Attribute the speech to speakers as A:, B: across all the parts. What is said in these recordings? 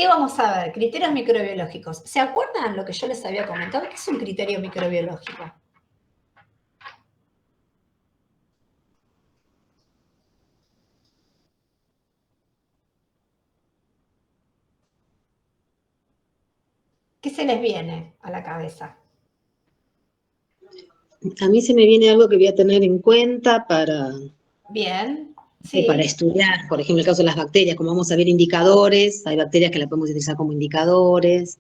A: ¿Qué vamos a ver? Criterios microbiológicos. ¿Se acuerdan lo que yo les había comentado? ¿Qué es un criterio microbiológico? ¿Qué se les viene a la cabeza?
B: A mí se me viene algo que voy a tener en cuenta para
A: Bien, sí,
B: para estudiar, por ejemplo, el caso de las bacterias, como vamos a ver indicadores, hay bacterias que las podemos utilizar como indicadores,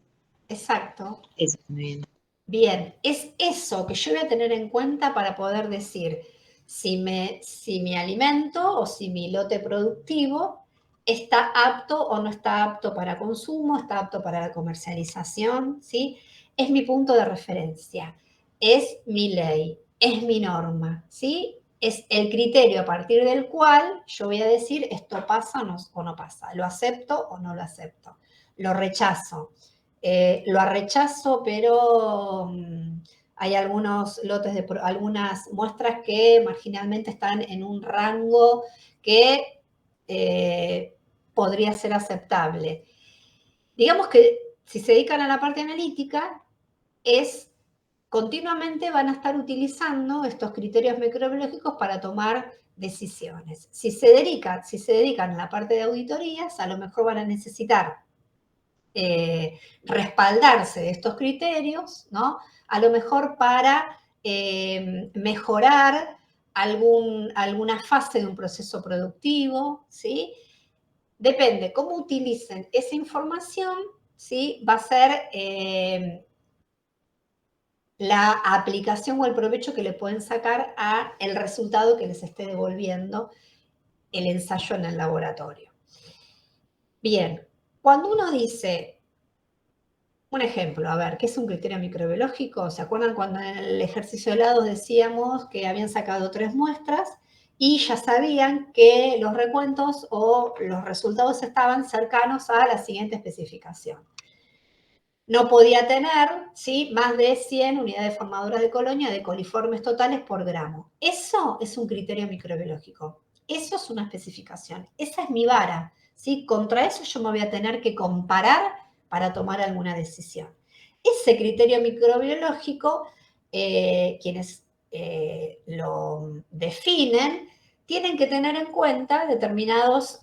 A: exacto.
B: eso me viene.
A: Bien, es eso que yo voy a tener en cuenta para poder decir si mi alimento o si mi lote productivo está apto o no está apto para consumo, está apto para la comercialización, ¿sí? Es mi punto de referencia, es mi ley, es mi norma, ¿sí? Es el criterio a partir del cual yo voy a decir esto pasa o no pasa, lo acepto o no lo acepto, lo rechazo. Lo rechazo, pero hay algunos lotes de algunas muestras que marginalmente están en un rango que podría ser aceptable. Digamos que si se dedican a la parte analítica, es continuamente van a estar utilizando estos criterios microbiológicos para tomar decisiones. Si se dedican a la parte de auditorías, a lo mejor van a necesitar respaldarse de estos criterios, ¿no? A lo mejor para mejorar alguna fase de un proceso productivo, ¿sí? Depende cómo utilicen esa información, ¿sí? Va a ser la aplicación o el provecho que le pueden sacar a el resultado que les esté devolviendo el ensayo en el laboratorio. Bien, cuando uno dice un ejemplo, a ver, ¿qué es un criterio microbiológico? ¿Se acuerdan cuando en el ejercicio de lados decíamos que habían sacado 3 muestras y ya sabían que los recuentos o los resultados estaban cercanos a la siguiente especificación? No podía tener, ¿sí?, más de 100 unidades formadoras de colonia de coliformes totales por gramo. Eso es un criterio microbiológico. Eso es una especificación. Esa es mi vara, ¿sí? Contra eso yo me voy a tener que comparar para tomar alguna decisión. Ese criterio microbiológico, quienes lo definen, tienen que tener en cuenta determinadas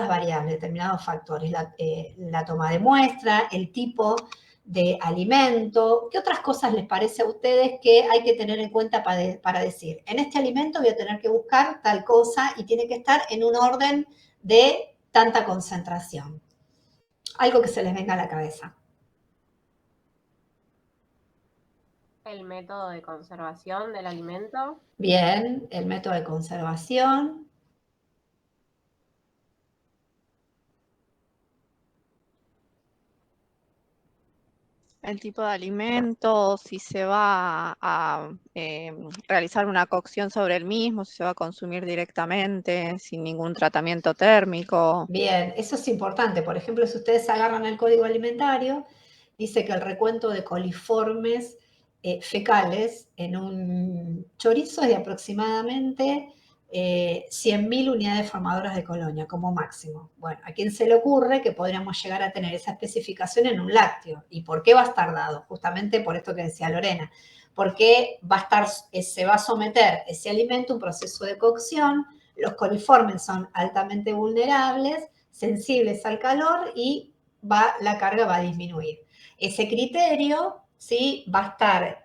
A: variables, determinados factores, la toma de muestra, el tipo de alimento. ¿Qué otras cosas les parece a ustedes que hay que tener en cuenta para decir, en este alimento voy a tener que buscar tal cosa y tiene que estar en un orden de tanta concentración? Algo que se les venga a la cabeza.
C: El método de conservación del alimento.
A: Bien, el método de conservación.
D: El tipo de alimento, si se va a realizar una cocción sobre el mismo, si se va a consumir directamente, sin ningún tratamiento térmico.
A: Bien, eso es importante. Por ejemplo, si ustedes agarran el código alimentario, dice que el recuento de coliformes fecales en un chorizo es de aproximadamente 100.000 unidades formadoras de colonia como máximo. Bueno, ¿a quién se le ocurre que podríamos llegar a tener esa especificación en un lácteo? ¿Y por qué va a estar dado? Justamente por esto que decía Lorena. Porque se va a someter ese alimento a un proceso de cocción. Los coliformes son altamente vulnerables, sensibles al calor y la carga va a disminuir. Ese criterio, ¿sí?, va a estar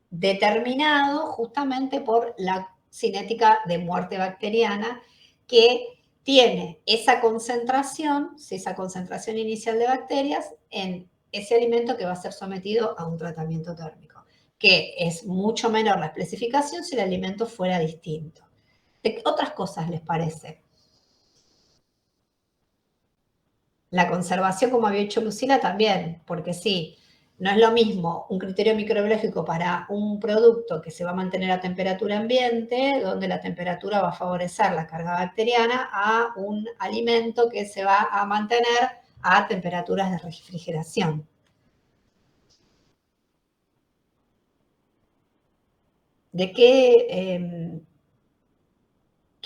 A: determinado justamente por la cinética de muerte bacteriana que tiene esa concentración, esa concentración inicial de bacterias en ese alimento que va a ser sometido a un tratamiento térmico, que es mucho menor la especificación si el alimento fuera distinto. ¿De qué otras cosas les parece? La conservación, como había dicho Lucila, también, porque sí, no es lo mismo un criterio microbiológico para un producto que se va a mantener a temperatura ambiente, donde la temperatura va a favorecer la carga bacteriana, a un alimento que se va a mantener a temperaturas de refrigeración. ¿De qué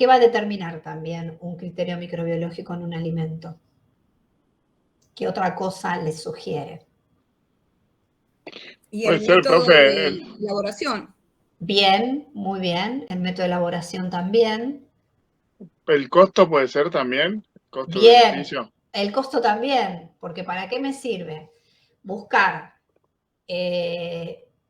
A: va a determinar también un criterio microbiológico en un alimento? ¿Qué otra cosa les sugiere?
E: Y
F: Puede
E: el
F: ser,
E: método
F: profe,
E: de elaboración.
A: Bien, muy bien. El método de elaboración también.
F: el costo puede ser también,
A: Bien,
F: costo-beneficio.
A: el costo también, porque ¿para qué me sirve? Buscar,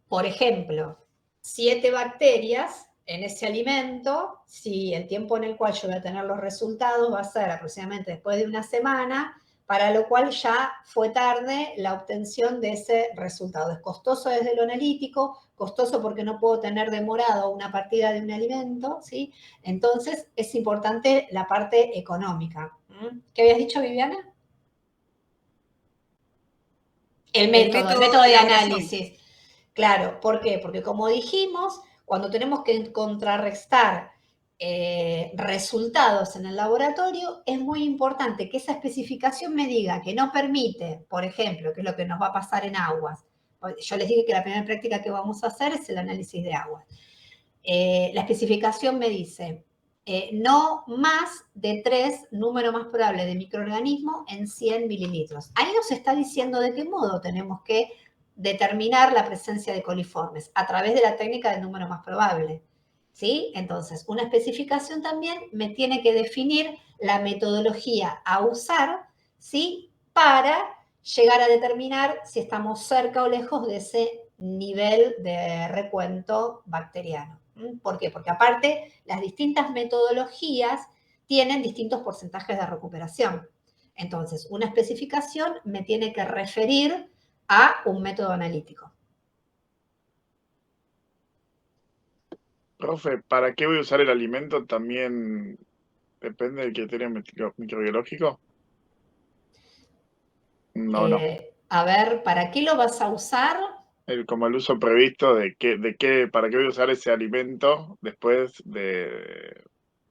A: por ejemplo, 7 bacterias en ese alimento, si el tiempo en el cual yo voy a tener los resultados va a ser aproximadamente después de una semana, para lo cual ya fue tarde la obtención de ese resultado. Es costoso desde lo analítico, costoso porque no puedo tener demorado una partida de un alimento, ¿sí? Entonces es importante la parte económica. ¿Qué habías dicho, Viviana? El método de
E: elaboración.
A: análisis. Claro, ¿por qué? Porque como dijimos, cuando tenemos que contrarrestar resultados en el laboratorio, es muy importante que esa especificación me diga que no permite, por ejemplo, que es lo que nos va a pasar en aguas. Yo les dije que la primera práctica que vamos a hacer es el análisis de aguas. La especificación me dice, no más de 3 número más probable de microorganismo en 100 mililitros. Ahí nos está diciendo de qué modo tenemos que determinar la presencia de coliformes, a través de la técnica del número más probable. ¿Sí? Entonces, una especificación también me tiene que definir la metodología a usar, ¿sí? Para llegar a determinar si estamos cerca o lejos de ese nivel de recuento bacteriano. ¿Por qué? Porque aparte, las distintas metodologías tienen distintos porcentajes de recuperación. Entonces, una especificación me tiene que referir a un método analítico.
F: Profe, ¿para qué voy a usar el alimento? También depende del criterio microbiológico. No.
A: A ver, ¿para qué lo vas a usar?
F: Como el uso previsto para qué voy a usar ese alimento después de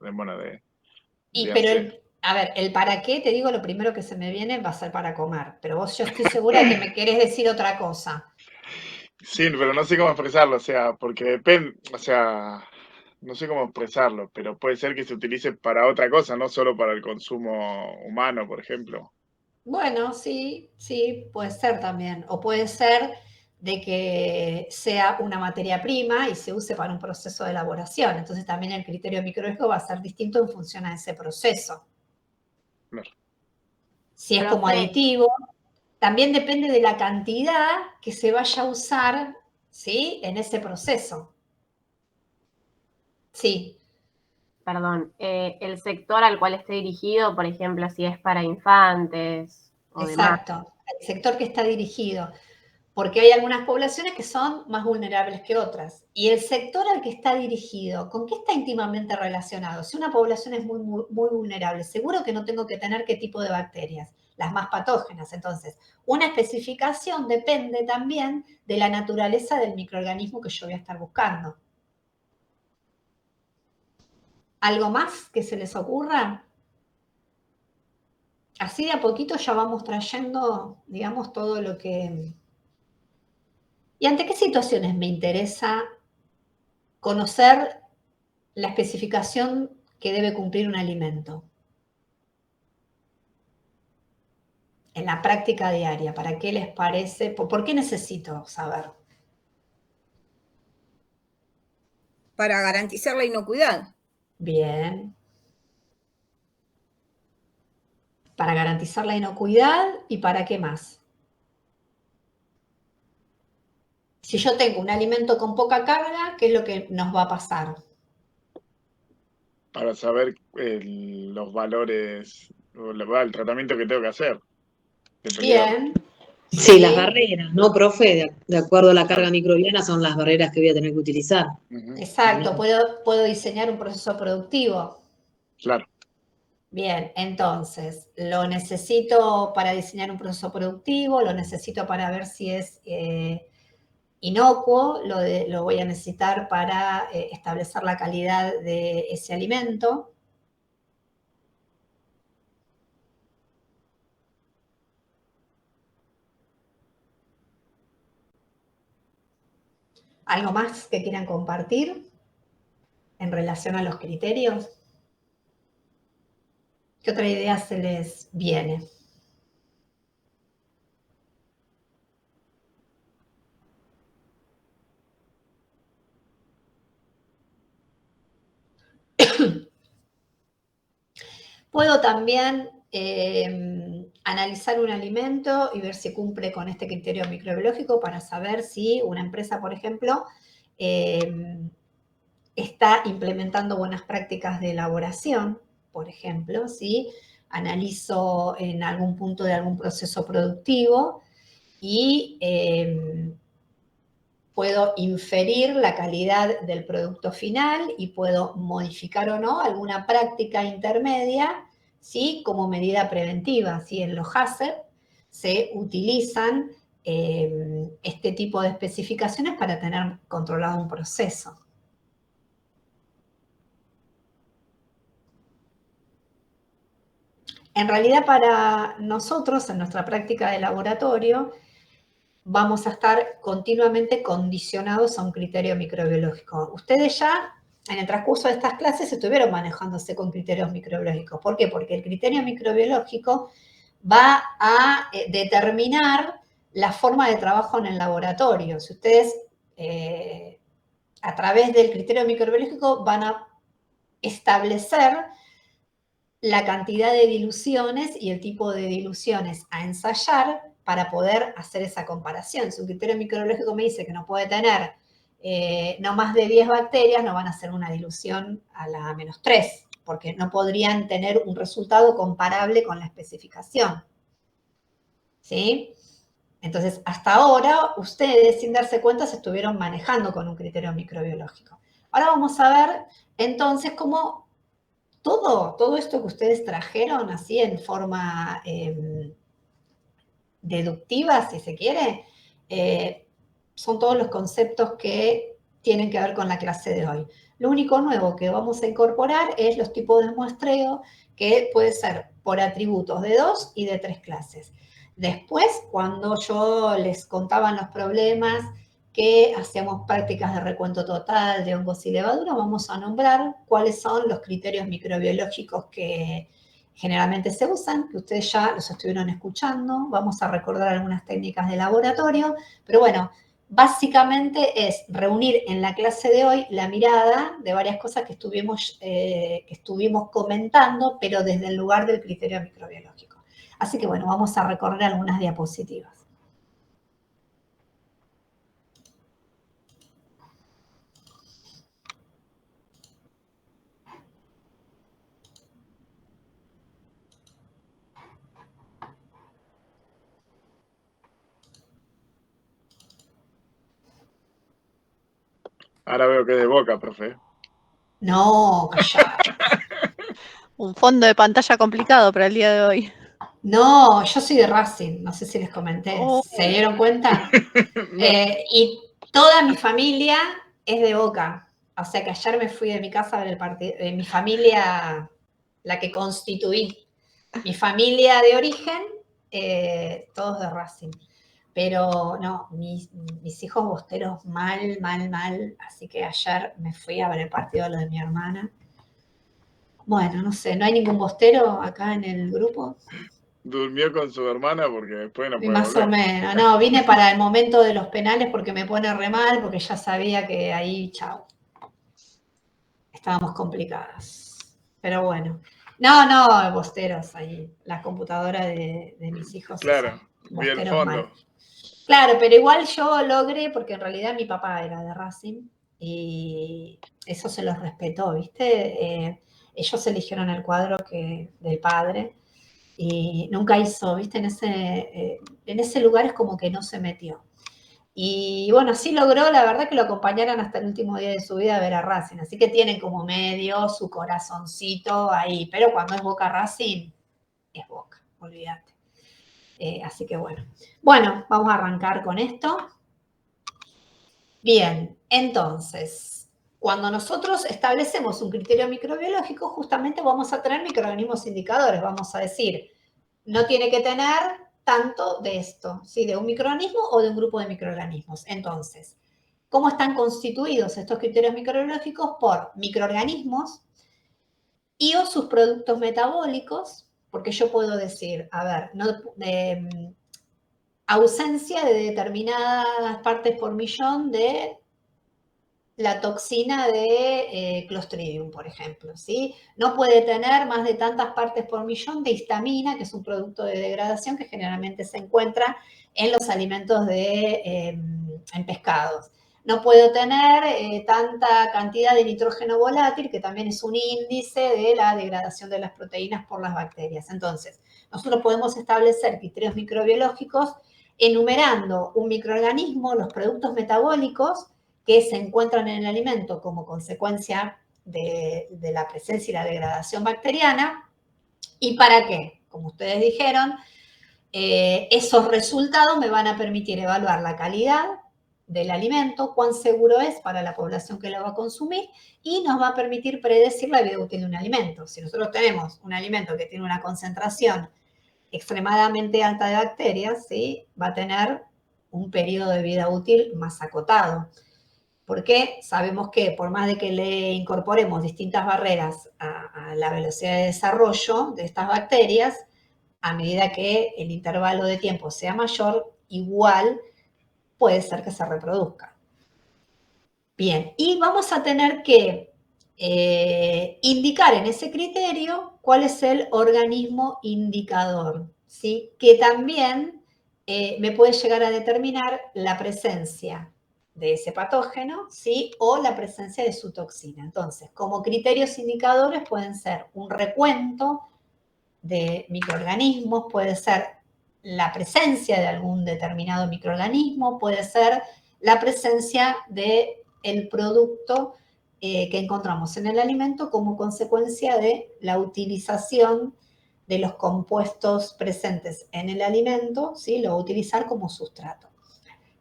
F: hacer.
A: A ver, el para qué, te digo, lo primero que se me viene va a ser para comer, pero vos yo estoy segura que me querés decir otra cosa.
F: Sí, pero no sé cómo expresarlo, o sea, porque depende, o sea, no sé cómo expresarlo, pero puede ser que se utilice para otra cosa, no solo para el consumo humano, por ejemplo.
A: Bueno, sí, sí, puede ser también. O puede ser de que sea una materia prima y se use para un proceso de elaboración. Entonces también el criterio microbiológico va a ser distinto en función a ese proceso.
F: Claro.
A: Si es como
C: Profe,
A: aditivo, también depende de la cantidad que se vaya a usar, ¿sí? En ese proceso. Sí,
C: perdón, el sector al cual esté dirigido, por ejemplo, si es para infantes o demás.
A: exacto. El sector que está dirigido. Porque hay algunas poblaciones que son más vulnerables que otras. Y el sector al que está dirigido, ¿con qué está íntimamente relacionado? Si una población es muy vulnerable, seguro que no tengo que tener qué tipo de bacterias, las más patógenas. Entonces, una especificación depende también de la naturaleza del microorganismo que yo voy a estar buscando. ¿Algo más que se les ocurra? Así de a poquito ya vamos trayendo, digamos, todo lo que... ¿Y ante qué situaciones me interesa conocer la especificación que debe cumplir un alimento? En la práctica diaria, ¿para qué les parece? ¿Por qué necesito saber?
E: Para garantizar la inocuidad.
A: Bien. Para garantizar la inocuidad y para qué más. Si yo tengo un alimento con poca carga, ¿qué es lo que nos va a pasar?
F: Para saber los valores, o el tratamiento que tengo que hacer.
A: Bien.
B: Sí, las
A: Sí,
B: barreras, ¿no, profe? De acuerdo a la carga microbiana son las barreras que voy a tener que utilizar.
A: exacto. Puedo diseñar un proceso productivo.
F: Claro.
A: Bien, entonces, lo necesito para diseñar un proceso productivo, lo necesito para ver si es inocuo, lo voy a necesitar para establecer la calidad de ese alimento. ¿Algo más que quieran compartir en relación a los criterios? ¿Qué otra idea se les viene? Puedo también analizar un alimento y ver si cumple con este criterio microbiológico para saber si una empresa, por ejemplo, está implementando buenas prácticas de elaboración, por ejemplo, ¿sí? Analizo en algún punto de algún proceso productivo y puedo inferir la calidad del producto final y puedo modificar o no alguna práctica intermedia, ¿sí? Como medida preventiva, ¿sí? En los HACCP se utilizan este tipo de especificaciones para tener controlado un proceso. En realidad, para nosotros, en nuestra práctica de laboratorio, vamos a estar continuamente condicionados a un criterio microbiológico. Ustedes ya, en el transcurso de estas clases, estuvieron manejándose con criterios microbiológicos. ¿Por qué? Porque el criterio microbiológico va a determinar la forma de trabajo en el laboratorio. Si ustedes, a través del criterio microbiológico, van a establecer la cantidad de diluciones y el tipo de diluciones a ensayar para poder hacer esa comparación. Si un criterio microbiológico me dice que no puede tener no más de 10 bacterias, no van a hacer una dilución a la -3, porque no podrían tener un resultado comparable con la especificación. ¿Sí? Entonces, hasta ahora, ustedes, sin darse cuenta, se estuvieron manejando con un criterio microbiológico. Ahora vamos a ver, entonces, cómo todo esto que ustedes trajeron así en forma deductiva, si se quiere, son todos los conceptos que tienen que ver con la clase de hoy. Lo único nuevo que vamos a incorporar es los tipos de muestreo, que puede ser por atributos de 2 y de 3 clases. Después, cuando yo les contaba los problemas, que hacíamos prácticas de recuento total de hongos y levadura, vamos a nombrar cuáles son los criterios microbiológicos que generalmente se usan, que ustedes ya los estuvieron escuchando. Vamos a recordar algunas técnicas de laboratorio, pero bueno, básicamente es reunir en la clase de hoy la mirada de varias cosas que estuvimos comentando, pero desde el lugar del criterio microbiológico. Así que bueno, vamos a recorrer algunas diapositivas.
F: Ahora veo que es de Boca, profe.
A: No, callá.
D: Un fondo de pantalla complicado para el día de hoy.
A: No, yo soy de Racing, no sé si les comenté.
D: Oh.
A: ¿Se dieron cuenta?
F: No.
A: Y toda mi familia es de Boca. O sea que ayer me fui de mi casa a ver el partido. Mi familia, la que constituí, mi familia de origen, todos de Racing. Pero no, mis hijos bosteros mal. Así que ayer me fui a ver el partido de lo de mi hermana. Bueno, no sé, ¿no hay ningún bostero acá en el grupo?
F: Durmió con su hermana porque después no puede
A: Más o
F: volver.
A: menos, no, vine para el momento de los penales porque me pone re mal, porque ya sabía que ahí, chao, estábamos complicadas. Pero bueno, no, bosteros ahí, la computadora de mis hijos.
F: Claro, vi el
A: Bosteros
F: fondo.
A: mal. Claro, pero igual yo logré, porque en realidad mi papá era de Racing, y eso se los respetó, ¿viste? Ellos eligieron el cuadro del padre, y nunca hizo, ¿viste? En ese lugar es como que no se metió. Y bueno, sí logró, la verdad, que lo acompañaran hasta el último día de su vida a ver a Racing. Así que tienen como medio su corazoncito ahí. Pero cuando es Boca Racing, es Boca, olvídate. Así que bueno. Bueno, vamos a arrancar con esto. Bien, entonces, cuando nosotros establecemos un criterio microbiológico, justamente vamos a tener microorganismos indicadores. Vamos a decir, no tiene que tener tanto de esto, ¿sí? De un microorganismo o de un grupo de microorganismos. Entonces, ¿cómo están constituidos estos criterios microbiológicos? Por microorganismos y o sus productos metabólicos, porque yo puedo decir, a ver, ausencia de determinadas partes por millón de la toxina de Clostridium, por ejemplo, ¿sí? No puede tener más de tantas partes por millón de histamina, que es un producto de degradación que generalmente se encuentra en los alimentos en pescados. No puedo tener tanta cantidad de nitrógeno volátil, que también es un índice de la degradación de las proteínas por las bacterias. Entonces, nosotros podemos establecer criterios microbiológicos enumerando un microorganismo, los productos metabólicos que se encuentran en el alimento como consecuencia de la presencia y la degradación bacteriana. ¿Y para qué? Como ustedes dijeron, esos resultados me van a permitir evaluar la calidad del alimento, cuán seguro es para la población que lo va a consumir y nos va a permitir predecir la vida útil de un alimento. Si nosotros tenemos un alimento que tiene una concentración extremadamente alta de bacterias, ¿sí? Va a tener un periodo de vida útil más acotado. Porque sabemos que por más de que le incorporemos distintas barreras a la velocidad de desarrollo de estas bacterias, a medida que el intervalo de tiempo sea mayor, igual puede ser que se reproduzca. Bien, y vamos a tener que indicar en ese criterio cuál es el organismo indicador, ¿sí? Que también me puede llegar a determinar la presencia de ese patógeno, ¿sí? O la presencia de su toxina. Entonces, como criterios indicadores pueden ser un recuento de microorganismos, puede ser la presencia de algún determinado microorganismo, puede ser la presencia del producto que encontramos en el alimento como consecuencia de la utilización de los compuestos presentes en el alimento, ¿sí? Lo voy a utilizar como sustrato.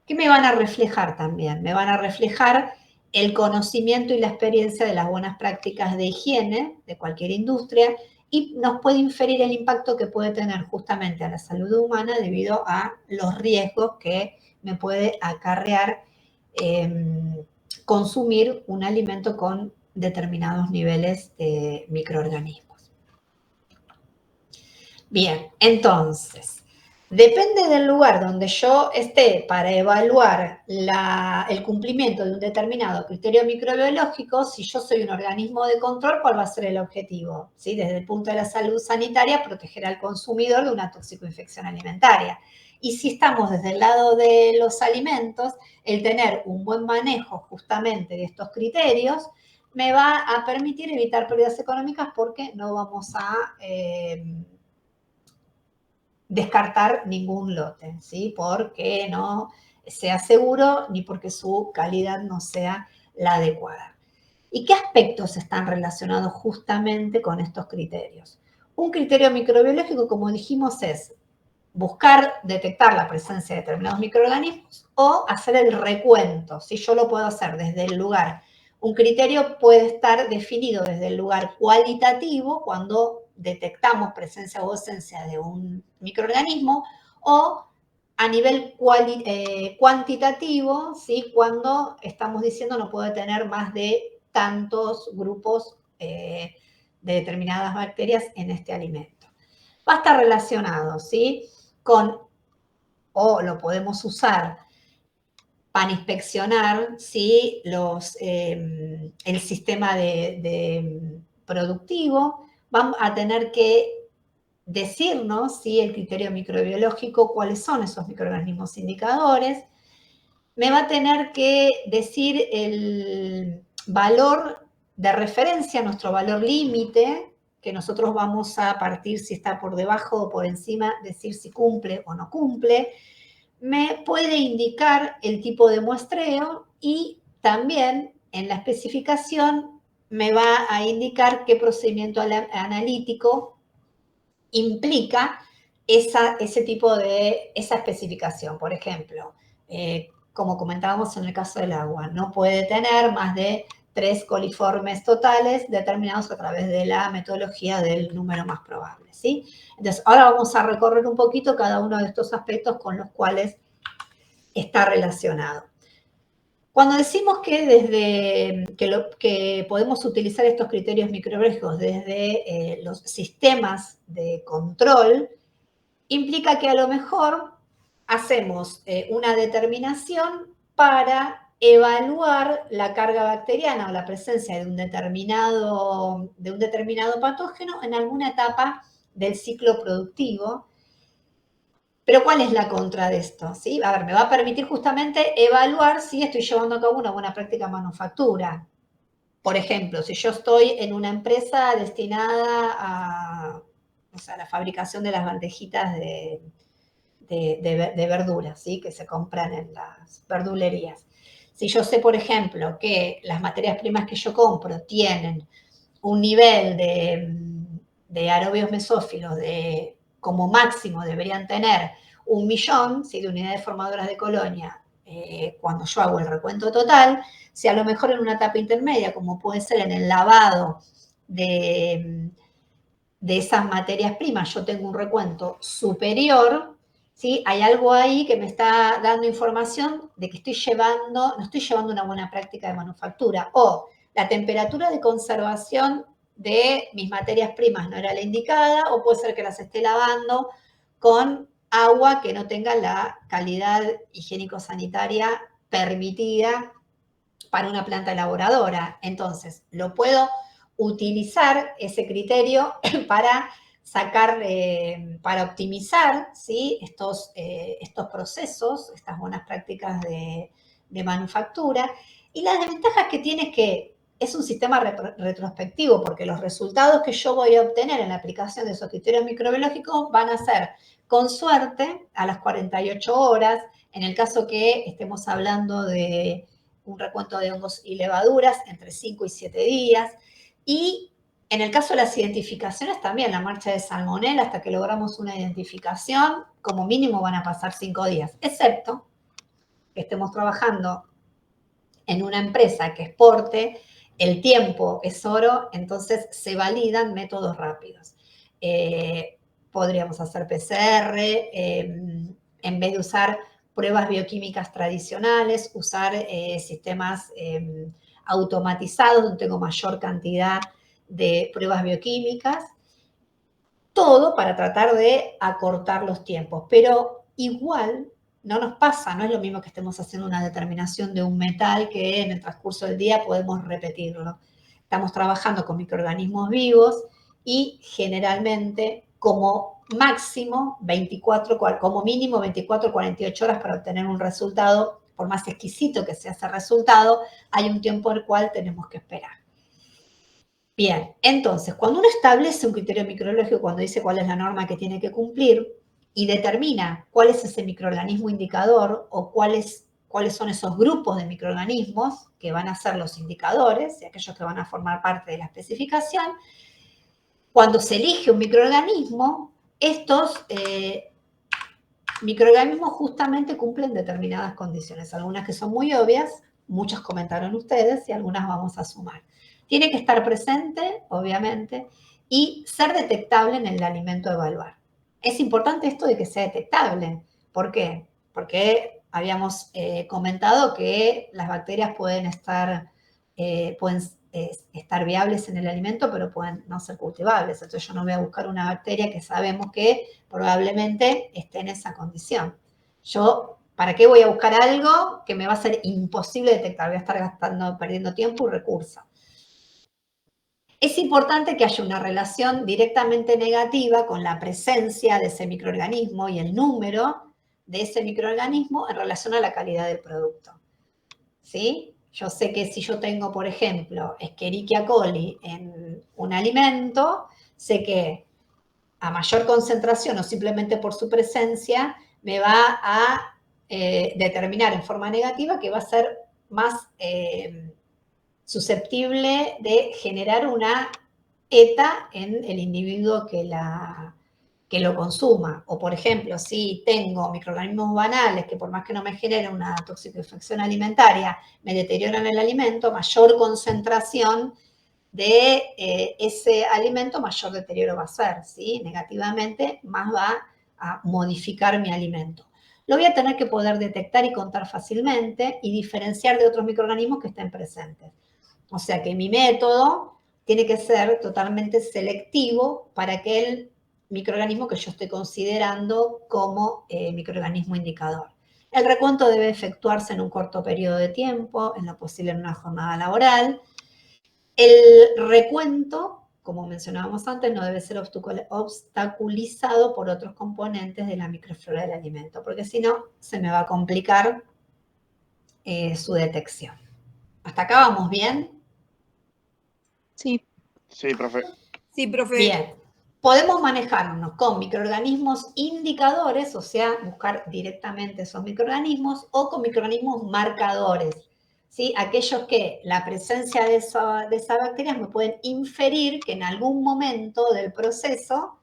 A: ¿Qué me van a reflejar también? Me van a reflejar el conocimiento y la experiencia de las buenas prácticas de higiene de cualquier industria y nos puede inferir el impacto que puede tener justamente a la salud humana debido a los riesgos que me puede acarrear consumir un alimento con determinados niveles de microorganismos. Bien, entonces, depende del lugar donde yo esté para evaluar el cumplimiento de un determinado criterio microbiológico, si yo soy un organismo de control, ¿cuál va a ser el objetivo? ¿Sí? Desde el punto de la salud sanitaria, proteger al consumidor de una toxicoinfección alimentaria. Y si estamos desde el lado de los alimentos, el tener un buen manejo justamente de estos criterios me va a permitir evitar pérdidas económicas porque no vamos a descartar ningún lote, ¿sí? Porque no sea seguro ni porque su calidad no sea la adecuada. ¿Y qué aspectos están relacionados justamente con estos criterios? Un criterio microbiológico, como dijimos, es buscar detectar la presencia de determinados microorganismos o hacer el recuento. Si yo lo puedo hacer desde el lugar, un criterio puede estar definido desde el lugar cualitativo, cuando detectamos presencia o ausencia de un microorganismo, o a nivel cuantitativo, ¿sí? Cuando estamos diciendo no puede tener más de tantos grupos de determinadas bacterias en este alimento. Va a estar relacionado, ¿sí? O lo podemos usar para inspeccionar, ¿sí? El sistema productivo. Vamos a tener que decirnos, ¿sí? El criterio microbiológico, cuáles son esos microorganismos indicadores. Me va a tener que decir el valor de referencia, nuestro valor límite, que nosotros vamos a partir si está por debajo o por encima, decir si cumple o no cumple. Me puede indicar el tipo de muestreo y también en la especificación me va a indicar qué procedimiento analítico implica esa especificación. Por ejemplo, como comentábamos en el caso del agua, no puede tener más de 3 coliformes totales determinados a través de la metodología del número más probable, ¿sí? Entonces, ahora vamos a recorrer un poquito cada uno de estos aspectos con los cuales está relacionado. Cuando decimos que que podemos utilizar estos criterios microbiológicos desde los sistemas de control, implica que a lo mejor hacemos una determinación para evaluar la carga bacteriana o la presencia de un determinado patógeno en alguna etapa del ciclo productivo. Pero ¿cuál es la contra de esto? ¿Sí? A ver, me va a permitir justamente evaluar si estoy llevando a cabo una buena práctica de manufactura. Por ejemplo, si yo estoy en una empresa destinada a, o sea, la fabricación de las bandejitas de verduras, ¿sí? Que se compran en las verdulerías. Si yo sé, por ejemplo, que las materias primas que yo compro tienen un nivel de aerobios mesófilos de, como máximo deberían tener 1 millón, ¿sí? De unidades formadoras de colonia, cuando yo hago el recuento total, si a lo mejor en una etapa intermedia, como puede ser en el lavado de esas materias primas, yo tengo un recuento superior, ¿sí? Hay algo ahí que me está dando información de que no estoy llevando una buena práctica de manufactura, o la temperatura de conservación de mis materias primas no era la indicada, o puede ser que las esté lavando con agua que no tenga la calidad higiénico-sanitaria permitida para una planta elaboradora. Entonces, lo puedo utilizar ese criterio para sacar, para optimizar, ¿sí? estos procesos, estas buenas prácticas de manufactura. Y las desventajas que tiene es que es un sistema retrospectivo, porque los resultados que yo voy a obtener en la aplicación de esos criterios microbiológicos van a ser, con suerte, a las 48 horas, en el caso que estemos hablando de un recuento de hongos y levaduras entre 5 y 7 días. Y en el caso de las identificaciones también, la marcha de salmonela, hasta que logramos una identificación, como mínimo van a pasar 5 días, excepto que estemos trabajando en una empresa que exporte, el tiempo es oro, entonces se validan métodos rápidos. Podríamos hacer PCR, en vez de usar pruebas bioquímicas tradicionales, usar sistemas automatizados donde tengo mayor cantidad de pruebas bioquímicas, todo para tratar de acortar los tiempos, pero igual no nos pasa, no es lo mismo que estemos haciendo una determinación de un metal que en el transcurso del día podemos repetirlo. Estamos trabajando con microorganismos vivos y generalmente como máximo 24, como mínimo 24 48 horas para obtener un resultado, por más exquisito que sea ese resultado, hay un tiempo al cual tenemos que esperar. Bien, entonces, cuando uno establece un criterio microbiológico, cuando dice cuál es la norma que tiene que cumplir y determina cuál es ese microorganismo indicador o cuáles son esos grupos de microorganismos que van a ser los indicadores y aquellos que van a formar parte de la especificación, cuando se elige un microorganismo, estos microorganismos justamente cumplen determinadas condiciones, algunas que son muy obvias, muchos comentaron ustedes y algunas vamos a sumar. Tiene que estar presente, obviamente, y ser detectable en el alimento a evaluar. Es importante esto de que sea detectable. ¿Por qué? Porque habíamos comentado que las bacterias pueden estar viables en el alimento, pero pueden no ser cultivables. Entonces yo no voy a buscar una bacteria que sabemos que probablemente esté en esa condición. Yo, ¿para qué voy a buscar algo que me va a ser imposible detectar? Voy a estar perdiendo tiempo y recursos. Es importante que haya una relación directamente negativa con la presencia de ese microorganismo y el número de ese microorganismo en relación a la calidad del producto. ¿Sí? Yo sé que si yo tengo, por ejemplo, Escherichia coli en un alimento, sé que a mayor concentración o simplemente por su presencia me va a determinar en forma negativa que va a ser más susceptible de generar una ETA en el individuo que lo consuma. O, por ejemplo, si tengo microorganismos banales que por más que no me generen una toxicoinfección alimentaria, me deterioran el alimento, mayor concentración de ese alimento, mayor deterioro va a ser, ¿sí? Negativamente, más va a modificar mi alimento. Lo voy a tener que poder detectar y contar fácilmente y diferenciar de otros microorganismos que estén presentes. O sea que mi método tiene que ser totalmente selectivo para aquel microorganismo que yo estoy considerando como microorganismo indicador. El recuento debe efectuarse en un corto periodo de tiempo, en lo posible en una jornada laboral. El recuento, como mencionábamos antes, no debe ser obstaculizado por otros componentes de la microflora del alimento, porque si no, se me va a complicar su detección. ¿Hasta acá vamos bien?
D: Sí.
F: Sí, profe.
E: Sí, profe.
A: Bien. Podemos manejarnos con microorganismos indicadores, o sea, buscar directamente esos microorganismos, o con microorganismos marcadores, ¿sí? Aquellos que la presencia de esa bacteria me pueden inferir que en algún momento del proceso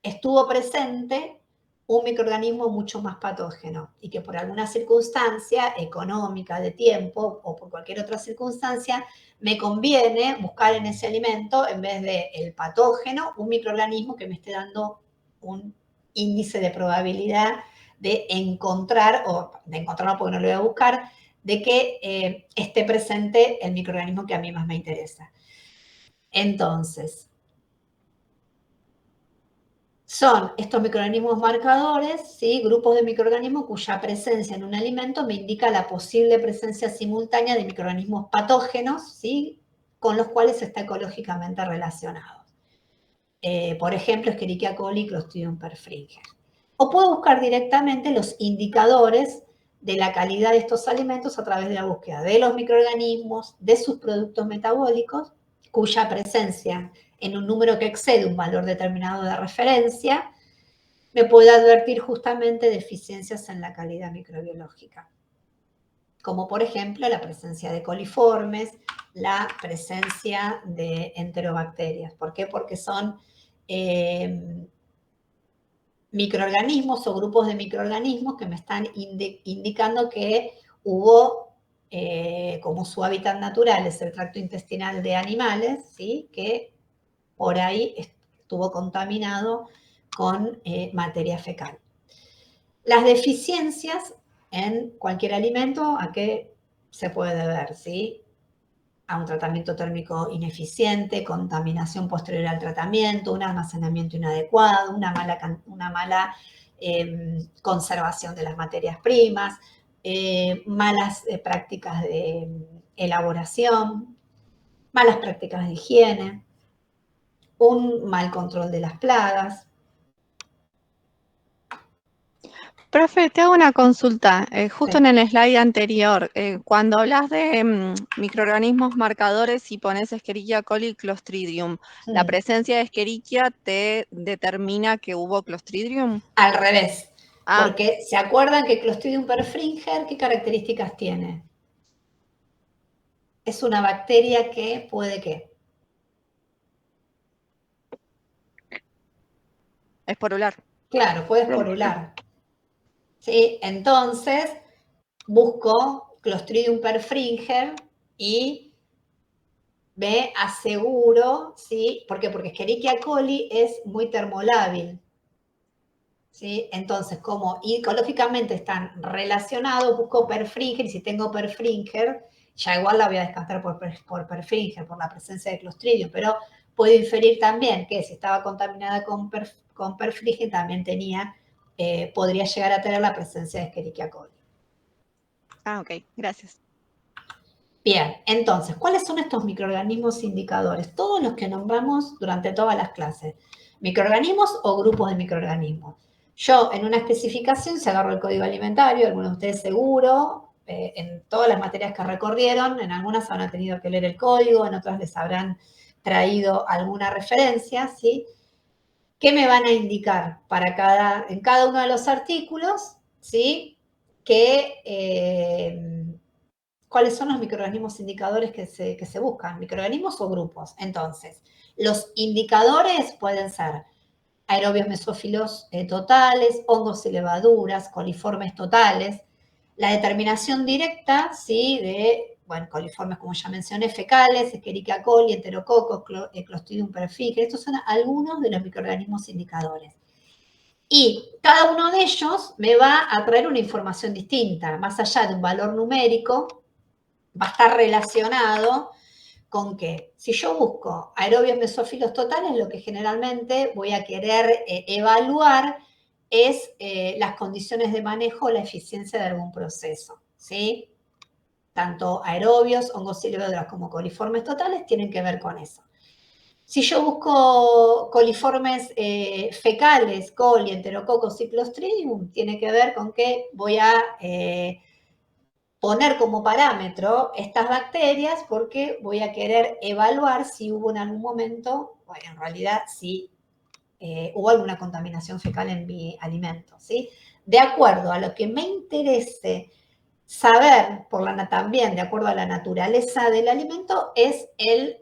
A: estuvo presente un microorganismo mucho más patógeno y que por alguna circunstancia económica, de tiempo o por cualquier otra circunstancia, me conviene buscar en ese alimento, en vez del patógeno, un microorganismo que me esté dando un índice de probabilidad de encontrar, o de encontrarlo porque no lo voy a buscar, de que esté presente el microorganismo que a mí más me interesa. Entonces, son estos microorganismos marcadores, ¿sí? Grupos de microorganismos cuya presencia en un alimento me indica la posible presencia simultánea de microorganismos patógenos, ¿sí? Con los cuales está ecológicamente relacionado. Por ejemplo, Escherichia coli y Clostridium perfringens. O puedo buscar directamente los indicadores de la calidad de estos alimentos a través de la búsqueda de los microorganismos, de sus productos metabólicos, cuya presencia en un número que excede un valor determinado de referencia, me puede advertir justamente deficiencias en la calidad microbiológica, como por ejemplo la presencia de coliformes, la presencia de enterobacterias. ¿Por qué? Porque son microorganismos o grupos de microorganismos que me están indicando que hubo, como su hábitat natural es el tracto intestinal de animales, ¿sí? Que por ahí estuvo contaminado con materia fecal. Las deficiencias en cualquier alimento, ¿a qué se puede deber? ¿Sí? A un tratamiento térmico ineficiente, contaminación posterior al tratamiento, un almacenamiento inadecuado, una mala conservación de las materias primas, malas prácticas de elaboración, malas prácticas de higiene, un mal control de las plagas.
D: Profe, te hago una consulta. Justo
A: Sí.
D: en el slide anterior, cuando hablas de microorganismos marcadores y pones Escherichia coli y Clostridium, ¿la presencia de Escherichia te determina que hubo Clostridium?
A: Al revés.
D: Ah,
A: Porque ¿se acuerdan que Clostridium perfringer qué características tiene? Es una bacteria que puede ¿qué?
D: esporular.
A: Claro, puede esporular. ¿Sí? Entonces, busco Clostridium perfringer y me aseguro, ¿sí? ¿Por qué? Porque Escherichia coli es muy termolábil. ¿Sí? Entonces, como ecológicamente están relacionados, busco perfringer, y si tengo perfringer, ya igual la voy a descartar por perfringer, por la presencia de Clostridium, pero puedo inferir también que si estaba contaminada con perfringer, también podría llegar a tener la presencia de Escherichia coli.
D: Ah, ok, gracias.
A: Bien, entonces, ¿cuáles son estos microorganismos indicadores? Todos los que nombramos durante todas las clases. Microorganismos o grupos de microorganismos. Yo, en una especificación, si agarro el código alimentario, algunos de ustedes seguro, en todas las materias que recorrieron, en algunas habrán tenido que leer el código, en otras les habrán traído alguna referencia, ¿sí? ¿Qué me van a indicar en cada uno de los artículos, ¿sí? ¿Cuáles son los microorganismos indicadores que se buscan? ¿Microorganismos o grupos? Entonces, los indicadores pueden ser aerobios mesófilos totales, hongos y levaduras, coliformes totales. La determinación directa, ¿sí? De, coliformes, como ya mencioné, fecales, Escherichia coli, enterococos, Clostridium perfringens. Estos son algunos de los microorganismos indicadores. Y cada uno de ellos me va a traer una información distinta, más allá de un valor numérico, va a estar relacionado con que si yo busco aerobios mesófilos totales, lo que generalmente voy a querer evaluar es las condiciones de manejo o la eficiencia de algún proceso, ¿sí? Tanto aerobios, hongos y levaduras como coliformes totales tienen que ver con eso. Si yo busco coliformes fecales, coli, enterococos y clostridium, tiene que ver con que voy a poner como parámetro estas bacterias porque voy a querer evaluar si hubo en algún momento, bueno, en realidad si hubo alguna contaminación fecal en mi alimento, ¿sí? De acuerdo a lo que me interese saber, también de acuerdo a la naturaleza del alimento, es el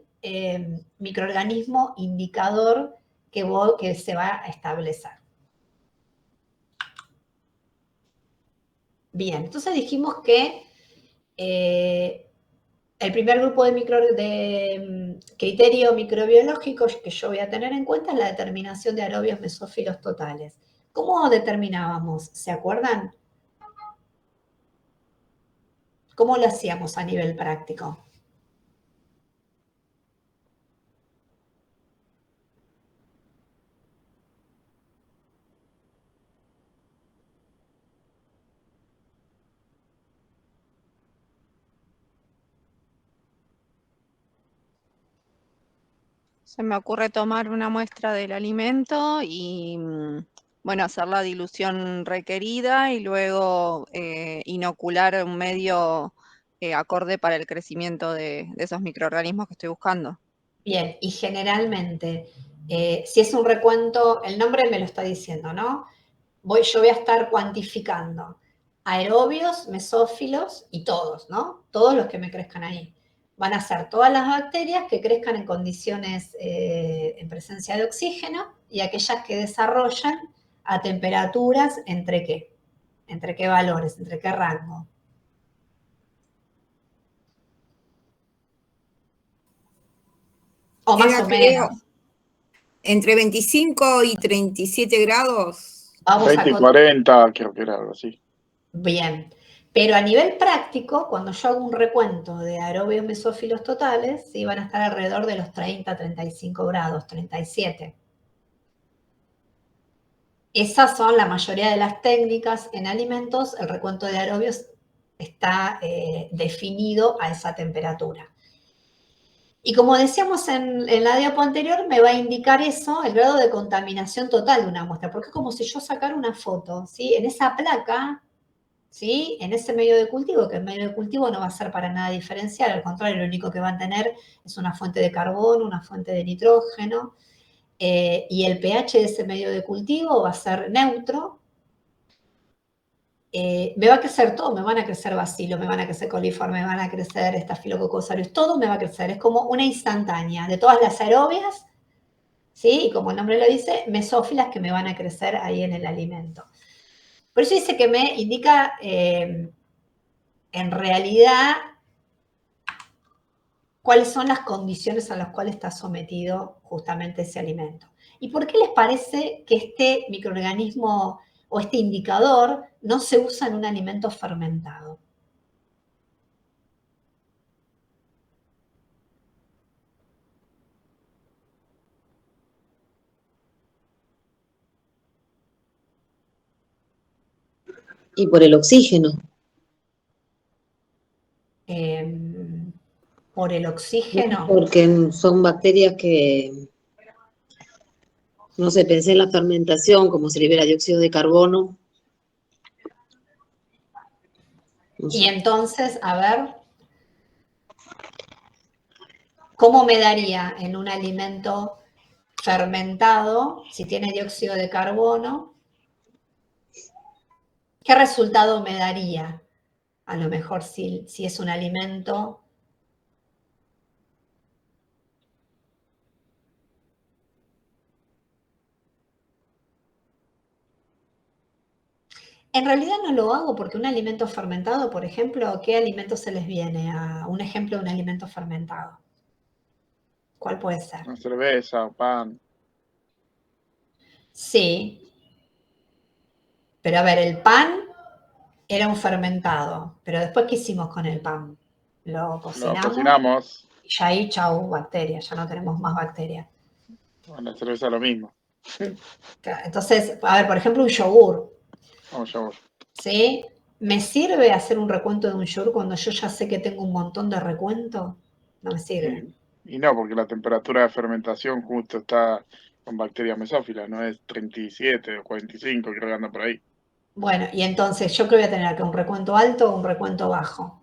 A: microorganismo indicador que se va a establecer. Bien, entonces dijimos que el primer grupo de criterio microbiológico que yo voy a tener en cuenta es la determinación de aerobios mesófilos totales. ¿Cómo determinábamos? ¿Se acuerdan? ¿Cómo lo hacíamos a nivel práctico?
D: Se me ocurre tomar una muestra del alimento y, bueno, hacer la dilución requerida y luego inocular un medio acorde para el crecimiento de esos microorganismos que estoy buscando.
A: Bien, y generalmente, si es un recuento, el nombre me lo está diciendo, ¿no? Yo voy a estar cuantificando aerobios, mesófilos y todos, ¿no? Todos los que me crezcan ahí. Van a ser todas las bacterias que crezcan en condiciones en presencia de oxígeno y aquellas que desarrollan a temperaturas ¿entre qué? ¿Entre qué valores? ¿Entre qué rango? O más
E: Era,
A: o
E: creo,
A: menos.
E: entre 25 y 37 grados.
A: Vamos
F: 20 y
A: a
F: 40, creo que era algo así.
A: Bien, pero a nivel práctico, cuando yo hago un recuento de aerobios mesófilos totales, ¿sí? Van a estar alrededor de los 30, 35 grados, 37. Esas son la mayoría de las técnicas en alimentos. El recuento de aerobios está definido a esa temperatura. Y como decíamos en la diapo anterior, me va a indicar eso, el grado de contaminación total de una muestra, porque es como si yo sacara una foto, ¿sí? En esa placa, ¿sí? En ese medio de cultivo, que el medio de cultivo no va a ser para nada diferencial, al contrario, lo único que va a tener es una fuente de carbono, una fuente de nitrógeno, y el pH de ese medio de cultivo va a ser neutro. Me va a crecer todo, me van a crecer bacilos, me van a crecer coliformes, me van a crecer Staphylococcus aureus, todo me va a crecer, es como una instantánea de todas las aerobias, ¿sí? Y como el nombre lo dice, mesófilas que me van a crecer ahí en el alimento. Por eso dice que me indica, en realidad, cuáles son las condiciones a las cuales está sometido justamente ese alimento. ¿Y por qué les parece que este microorganismo o este indicador no se usa en un alimento fermentado?
B: Y por el oxígeno.
A: Por el oxígeno.
B: Porque son bacterias que, no sé, pensé en la fermentación, como se libera dióxido de carbono. No sé.
A: Y entonces, a ver, ¿cómo me daría en un alimento fermentado, si tiene dióxido de carbono? ¿Qué resultado me daría? A lo mejor si es un alimento. En realidad no lo hago porque un alimento fermentado, por ejemplo, ¿qué alimento se les viene? Un ejemplo de un alimento fermentado. ¿Cuál puede ser?
F: Una cerveza, pan.
A: Sí. Pero a ver, el pan era un fermentado. Pero después, ¿qué hicimos con el pan? Lo
F: Lo
A: cocinamos.
F: cocinamos.
A: Y ya ahí, chau, bacterias. Ya no tenemos más bacterias.
F: Bueno, la cerveza lo mismo.
A: Entonces, a ver, por ejemplo, un yogur,
F: Vamos, ya.
A: ¿sí? ¿Me sirve hacer un recuento de un yogur cuando yo ya sé que tengo un montón de recuento? No me sirve.
F: Y no, porque la temperatura de fermentación justo está con bacterias mesófilas, no es 37 o 45, creo que anda por ahí.
A: Bueno, y entonces, ¿yo creo que voy a tener acá un recuento alto o un recuento bajo?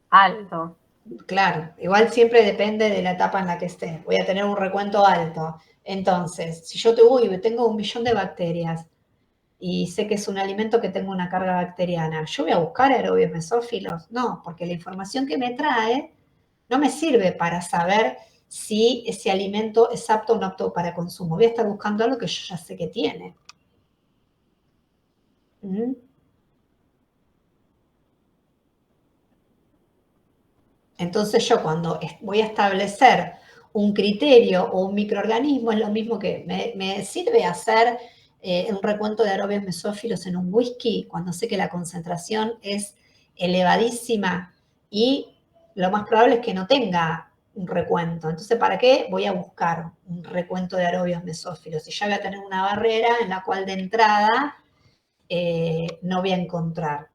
C: Alto.
A: Claro, igual siempre depende de la etapa en la que esté. Voy a tener un recuento alto. Entonces, si yo tengo 1 millón de bacterias y sé que es un alimento que tengo una carga bacteriana, ¿yo voy a buscar aerobios mesófilos? No, porque la información que me trae no me sirve para saber si ese alimento es apto o no apto para consumo. Voy a estar buscando algo que yo ya sé que tiene. ¿Mm? Entonces yo cuando voy a establecer un criterio o un microorganismo, es lo mismo que me sirve hacer un recuento de aerobios mesófilos en un whisky cuando sé que la concentración es elevadísima y lo más probable es que no tenga un recuento. Entonces, ¿para qué voy a buscar un recuento de aerobios mesófilos? Si ya voy a tener una barrera en la cual de entrada no voy a encontrar.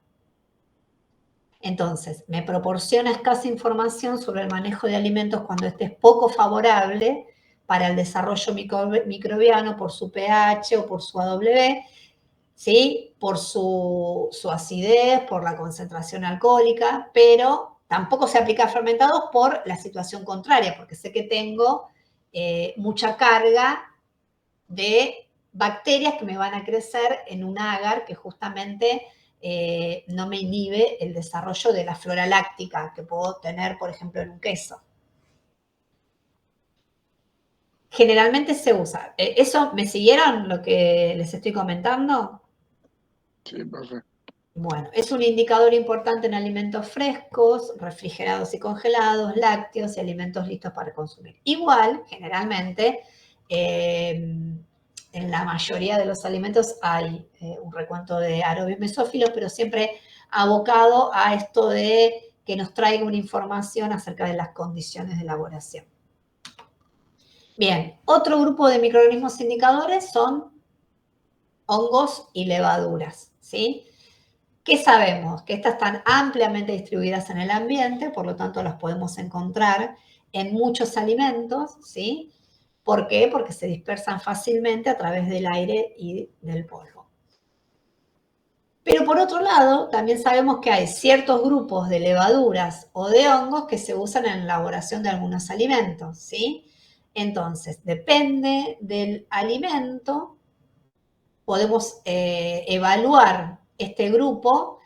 A: Entonces, me proporciona escasa información sobre el manejo de alimentos cuando este es poco favorable para el desarrollo microbiano por su pH o por su AW, ¿sí? Por su acidez, por la concentración alcohólica, pero tampoco se aplica a fermentados por la situación contraria, porque sé que tengo mucha carga de bacterias que me van a crecer en un agar que justamente no me inhibe el desarrollo de la flora láctica que puedo tener, por ejemplo, en un queso. Generalmente se usa. ¿Eso me siguieron lo que les estoy comentando?
F: Sí, perfecto.
A: Bueno, es un indicador importante en alimentos frescos, refrigerados y congelados, lácteos y alimentos listos para consumir. Igual, generalmente, en la mayoría de los alimentos hay un recuento de aerobios mesófilos, pero siempre abocado a esto de que nos traiga una información acerca de las condiciones de elaboración. Bien, otro grupo de microorganismos indicadores son hongos y levaduras, ¿sí? ¿Qué sabemos? Que estas están ampliamente distribuidas en el ambiente, por lo tanto las podemos encontrar en muchos alimentos, ¿sí? ¿Por qué? Porque se dispersan fácilmente a través del aire y del polvo. Pero por otro lado, también sabemos que hay ciertos grupos de levaduras o de hongos que se usan en la elaboración de algunos alimentos, ¿sí? Entonces, depende del alimento, podemos evaluar este grupo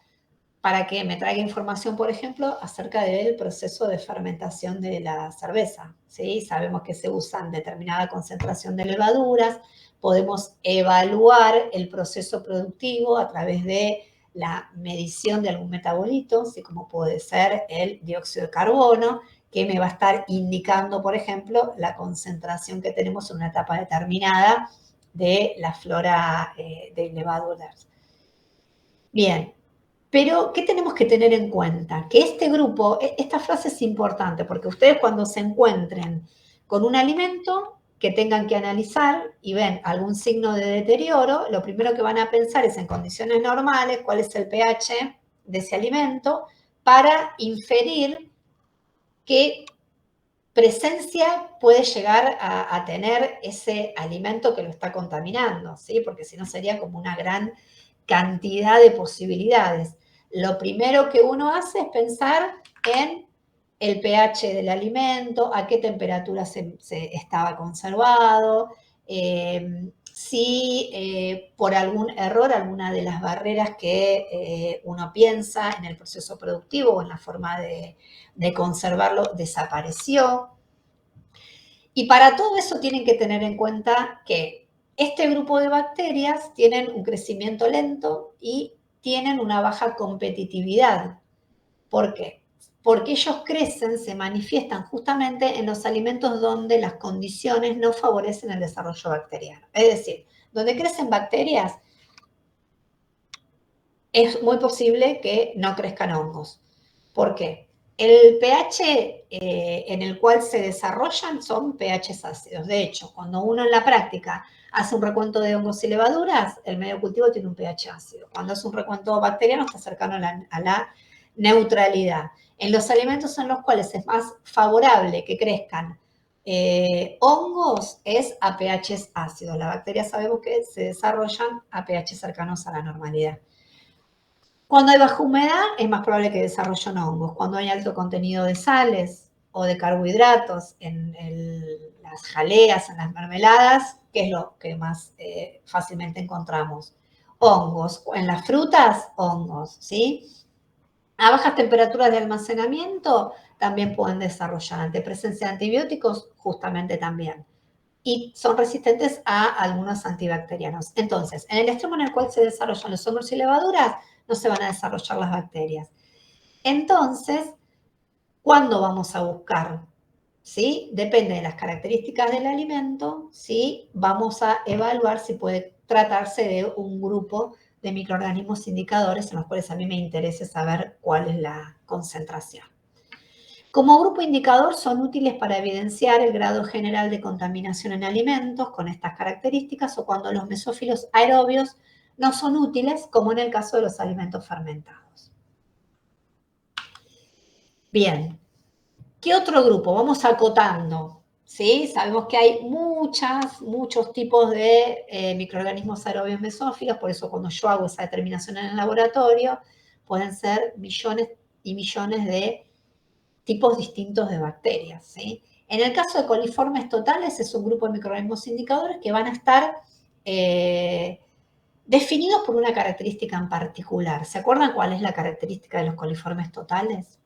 A: para que me traiga información, por ejemplo, acerca del proceso de fermentación de la cerveza, ¿sí? Sabemos que se usan determinada concentración de levaduras, podemos evaluar el proceso productivo a través de la medición de algún metabolito, así como puede ser el dióxido de carbono, que me va a estar indicando, por ejemplo, la concentración que tenemos en una etapa determinada de la flora de levaduras. Bien, pero, ¿qué tenemos que tener en cuenta? Que este grupo, esta frase es importante, porque ustedes cuando se encuentren con un alimento que tengan que analizar y ven algún signo de deterioro, lo primero que van a pensar es en condiciones normales, cuál es el pH de ese alimento, para inferir qué presencia puede llegar a tener ese alimento que lo está contaminando, ¿sí? Porque si no sería como una gran cantidad de posibilidades. Lo primero que uno hace es pensar en el pH del alimento, a qué temperatura se estaba conservado, si por algún error, alguna de las barreras que uno piensa en el proceso productivo o en la forma de conservarlo desapareció. Y para todo eso tienen que tener en cuenta que este grupo de bacterias tienen un crecimiento lento y tienen una baja competitividad. ¿Por qué? Porque ellos crecen, se manifiestan justamente en los alimentos donde las condiciones no favorecen el desarrollo bacteriano. Es decir, donde crecen bacterias, es muy posible que no crezcan hongos. ¿Por qué? El pH en el cual se desarrollan son pHs ácidos. De hecho, cuando uno en la práctica hace un recuento de hongos y levaduras, el medio cultivo tiene un pH ácido. Cuando hace un recuento bacteriano está cercano a la neutralidad. En los alimentos en los cuales es más favorable que crezcan hongos es a pHs ácidos. Las bacterias sabemos que se desarrollan a pH cercanos a la normalidad. Cuando hay baja humedad es más probable que desarrollen hongos. Cuando hay alto contenido de sales o de carbohidratos en las jaleas, en las mermeladas, ¿qué es lo que más fácilmente encontramos? Hongos. En las frutas, hongos, ¿sí? A bajas temperaturas de almacenamiento también pueden desarrollar. Ante presencia de antibióticos, justamente también. Y son resistentes a algunos antibacterianos. Entonces, en el extremo en el cual se desarrollan los hongos y levaduras, no se van a desarrollar las bacterias. Entonces, ¿cuándo vamos a buscar? ¿Sí? Depende de las características del alimento, ¿sí? Vamos a evaluar si puede tratarse de un grupo de microorganismos indicadores en los cuales a mí me interesa saber cuál es la concentración. Como grupo indicador son útiles para evidenciar el grado general de contaminación en alimentos con estas características o cuando los mesófilos aerobios no son útiles, como en el caso de los alimentos fermentados. Bien, ¿qué otro grupo? Vamos acotando, ¿sí? Sabemos que hay muchos tipos de microorganismos aerobios mesófilos, por eso cuando yo hago esa determinación en el laboratorio, pueden ser millones y millones de tipos distintos de bacterias, ¿sí? En el caso de coliformes totales, es un grupo de microorganismos indicadores que van a estar definidos por una característica en particular. ¿Se acuerdan cuál es la característica de los coliformes totales?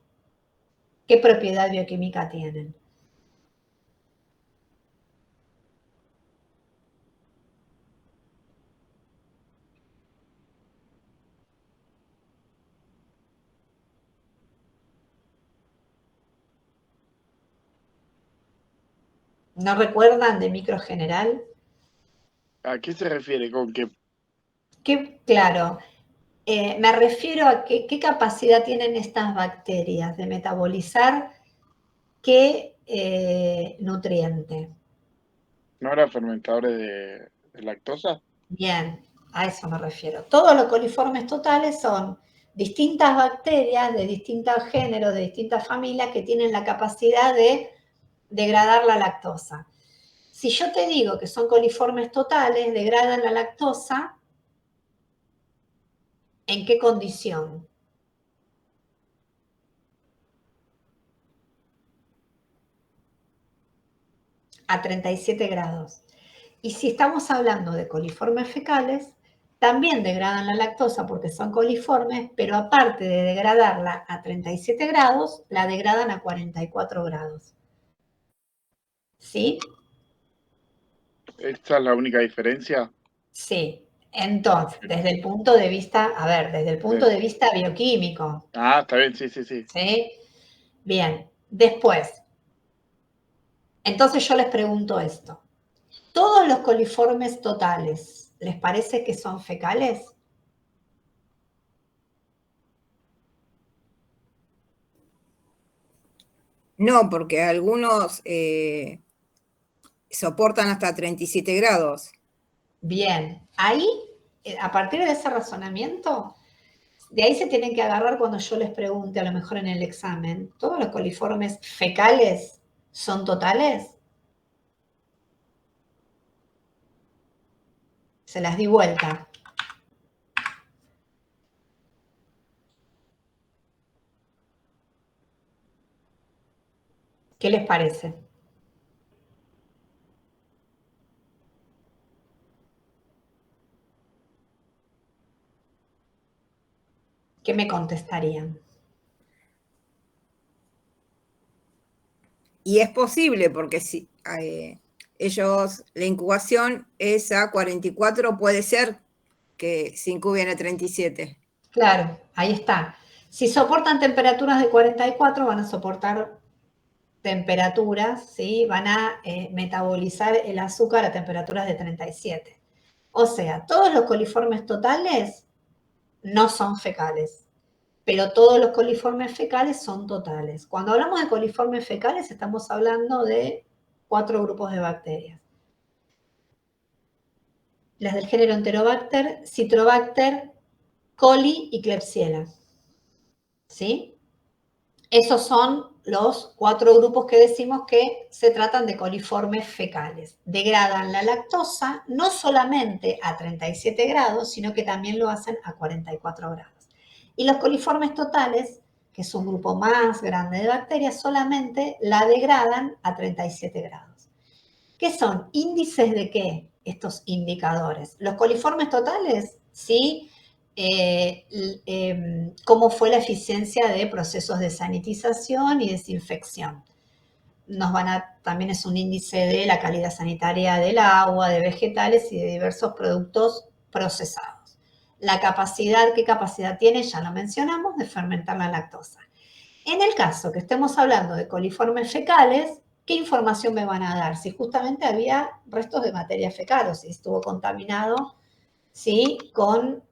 A: ¿Qué propiedad bioquímica tienen? ¿No recuerdan de micro general?
F: ¿A qué se refiere? ¿Con qué?
A: Claro, me refiero a qué capacidad tienen estas bacterias de metabolizar qué nutriente.
F: ¿No eran fermentadores de lactosa?
A: Bien, a eso me refiero. Todos los coliformes totales son distintas bacterias de distintos géneros, de distintas familias que tienen la capacidad de degradar la lactosa. Si yo te digo que son coliformes totales, degradan la lactosa, ¿en qué condición? A 37 grados. Y si estamos hablando de coliformes fecales, también degradan la lactosa porque son coliformes, pero aparte de degradarla a 37 grados, la degradan a 44 grados. ¿Sí?
F: ¿Esta es la única diferencia?
A: Sí. Entonces, desde el punto de vista, desde el punto de vista bioquímico.
F: Ah, está bien, sí.
A: ¿Sí? Bien. Después, entonces yo les pregunto esto. ¿Todos los coliformes totales les parece que son fecales?
E: No, porque algunos soportan hasta 37 grados.
A: Bien, ahí, a partir de ese razonamiento, de ahí se tienen que agarrar cuando yo les pregunte, a lo mejor en el examen, ¿todos los coliformes fecales son totales? Se las di vuelta. ¿Qué les parece? ¿Qué me contestarían?
E: Y es posible, porque si la incubación es a 44, puede ser que se incuben a 37.
A: Claro, ahí está. Si soportan temperaturas de 44, van a soportar temperaturas, ¿sí? Van a metabolizar el azúcar a temperaturas de 37. O sea, todos los coliformes totales no son fecales, pero todos los coliformes fecales son totales. Cuando hablamos de coliformes fecales, estamos hablando de 4 grupos de bacterias. Las del género Enterobacter, Citrobacter, coli y Klebsiella. ¿Sí? Esos son los 4 grupos que decimos que se tratan de coliformes fecales. Degradan la lactosa no solamente a 37 grados, sino que también lo hacen a 44 grados. Y los coliformes totales, que es un grupo más grande de bacterias, solamente la degradan a 37 grados. ¿Qué son? ¿Índices de qué? Estos indicadores. Los coliformes totales, sí, cómo fue la eficiencia de procesos de sanitización y desinfección. También es un índice de la calidad sanitaria del agua, de vegetales y de diversos productos procesados. La capacidad, ¿qué capacidad tiene? Ya lo mencionamos, de fermentar la lactosa. En el caso que estemos hablando de coliformes fecales, ¿qué información me van a dar? Si justamente había restos de materia fecal o si estuvo contaminado, ¿sí? Con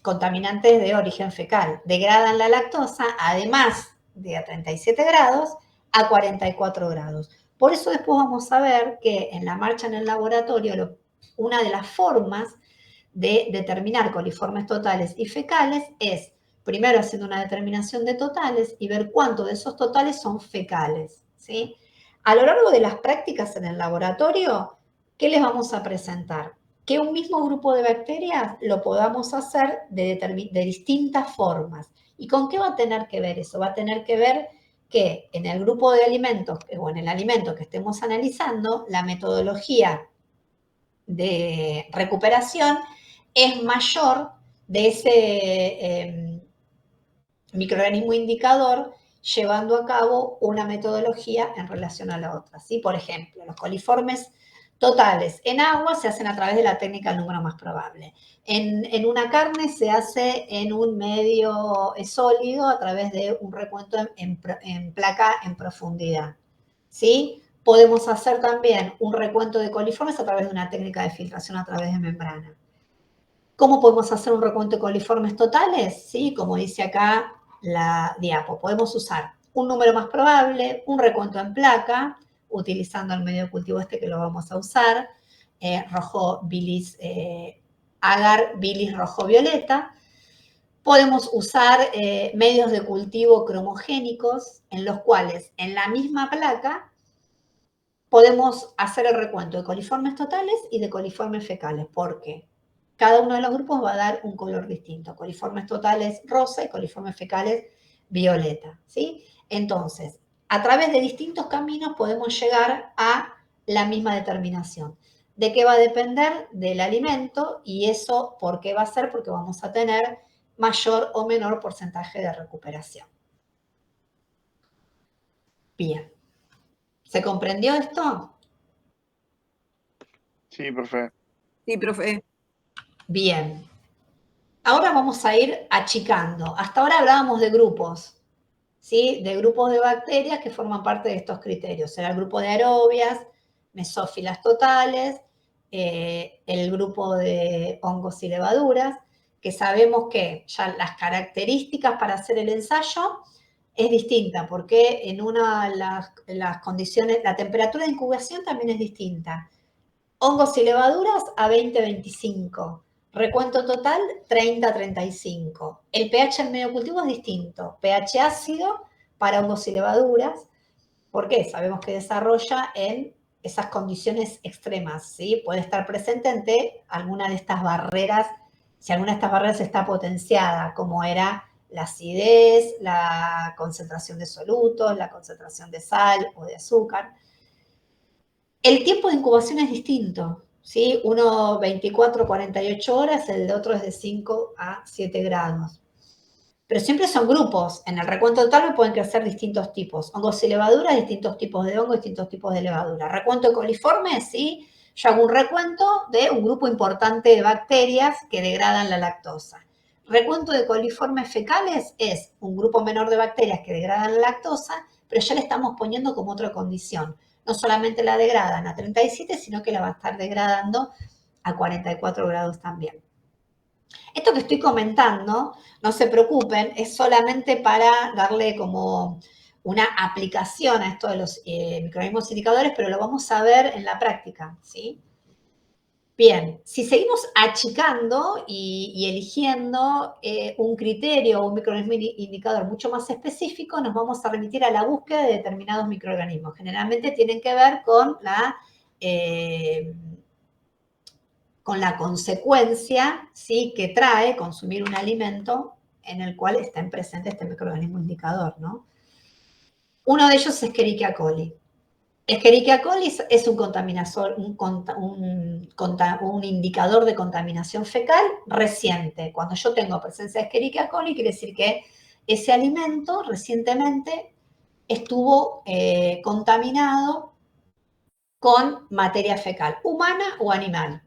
A: contaminantes de origen fecal. Degradan la lactosa, además de a 37 grados, a 44 grados. Por eso después vamos a ver que en la marcha en el laboratorio, una de las formas de determinar coliformes totales y fecales es primero haciendo una determinación de totales y ver cuántos de esos totales son fecales, ¿sí? A lo largo de las prácticas en el laboratorio, ¿qué les vamos a presentar? Que un mismo grupo de bacterias lo podamos hacer de distintas formas. ¿Y con qué va a tener que ver eso? Va a tener que ver que en el grupo de alimentos o en el alimento que estemos analizando, la metodología de recuperación es mayor de ese microorganismo indicador llevando a cabo una metodología en relación a la otra, ¿sí? Por ejemplo, los coliformes totales en agua se hacen a través de la técnica del número más probable. En una carne se hace en un medio sólido a través de un recuento en placa en profundidad, ¿sí? Podemos hacer también un recuento de coliformes a través de una técnica de filtración a través de membrana. ¿Cómo podemos hacer un recuento de coliformes totales? ¿Sí? Como dice acá la diapo, podemos usar un número más probable, un recuento en placa, utilizando el medio de cultivo que lo vamos a usar, rojo bilis, agar bilis rojo violeta. Podemos usar medios de cultivo cromogénicos, en los cuales en la misma placa podemos hacer el recuento de coliformes totales y de coliformes fecales. ¿Por qué? Cada uno de los grupos va a dar un color distinto. Coliformes totales rosa y coliformes fecales violeta, ¿sí? Entonces, a través de distintos caminos podemos llegar a la misma determinación. ¿De qué va a depender? Del alimento, y eso, ¿por qué va a ser? Porque vamos a tener mayor o menor porcentaje de recuperación. Bien. ¿Se comprendió esto?
F: Sí, profe.
E: Sí, profe.
A: Bien. Ahora vamos a ir achicando. Hasta ahora hablábamos de grupos, ¿sí? De grupos de bacterias que forman parte de estos criterios. Será el grupo de aerobias, mesófilas totales, el grupo de hongos y levaduras, que sabemos que ya las características para hacer el ensayo es distinta, porque en una las condiciones, la temperatura de incubación también es distinta. Hongos y levaduras a 20-25. Recuento total 30-35. El pH en medio cultivo es distinto. pH ácido para hongos y levaduras. ¿Por qué? Sabemos que desarrolla en esas condiciones extremas, ¿sí? Puede estar presente ante alguna de estas barreras, si alguna de estas barreras está potenciada, como era la acidez, la concentración de solutos, la concentración de sal o de azúcar. El tiempo de incubación es distinto, ¿sí? Uno 24-48 horas, el de otro es de 5 a 7 grados. Pero siempre son grupos. En el recuento total me pueden crecer distintos tipos. Hongos y levaduras, distintos tipos de hongos, distintos tipos de levadura. Recuento de coliformes, ¿sí? Yo hago un recuento de un grupo importante de bacterias que degradan la lactosa. Recuento de coliformes fecales es un grupo menor de bacterias que degradan la lactosa, pero ya le estamos poniendo como otra condición. No solamente la degradan a 37, sino que la va a estar degradando a 44 grados también. Esto que estoy comentando, no se preocupen, es solamente para darle como una aplicación a esto de los microorganismos indicadores, pero lo vamos a ver en la práctica, ¿sí? Bien, si seguimos achicando y eligiendo un criterio o un microorganismo indicador mucho más específico, nos vamos a remitir a la búsqueda de determinados microorganismos. Generalmente tienen que ver con la consecuencia, ¿sí?, que trae consumir un alimento en el cual está presente este microorganismo indicador, ¿no? Uno de ellos es Escherichia coli. Escherichia coli es un indicador de contaminación fecal reciente. Cuando yo tengo presencia de Escherichia coli, quiere decir que ese alimento recientemente estuvo contaminado con materia fecal, humana o animal.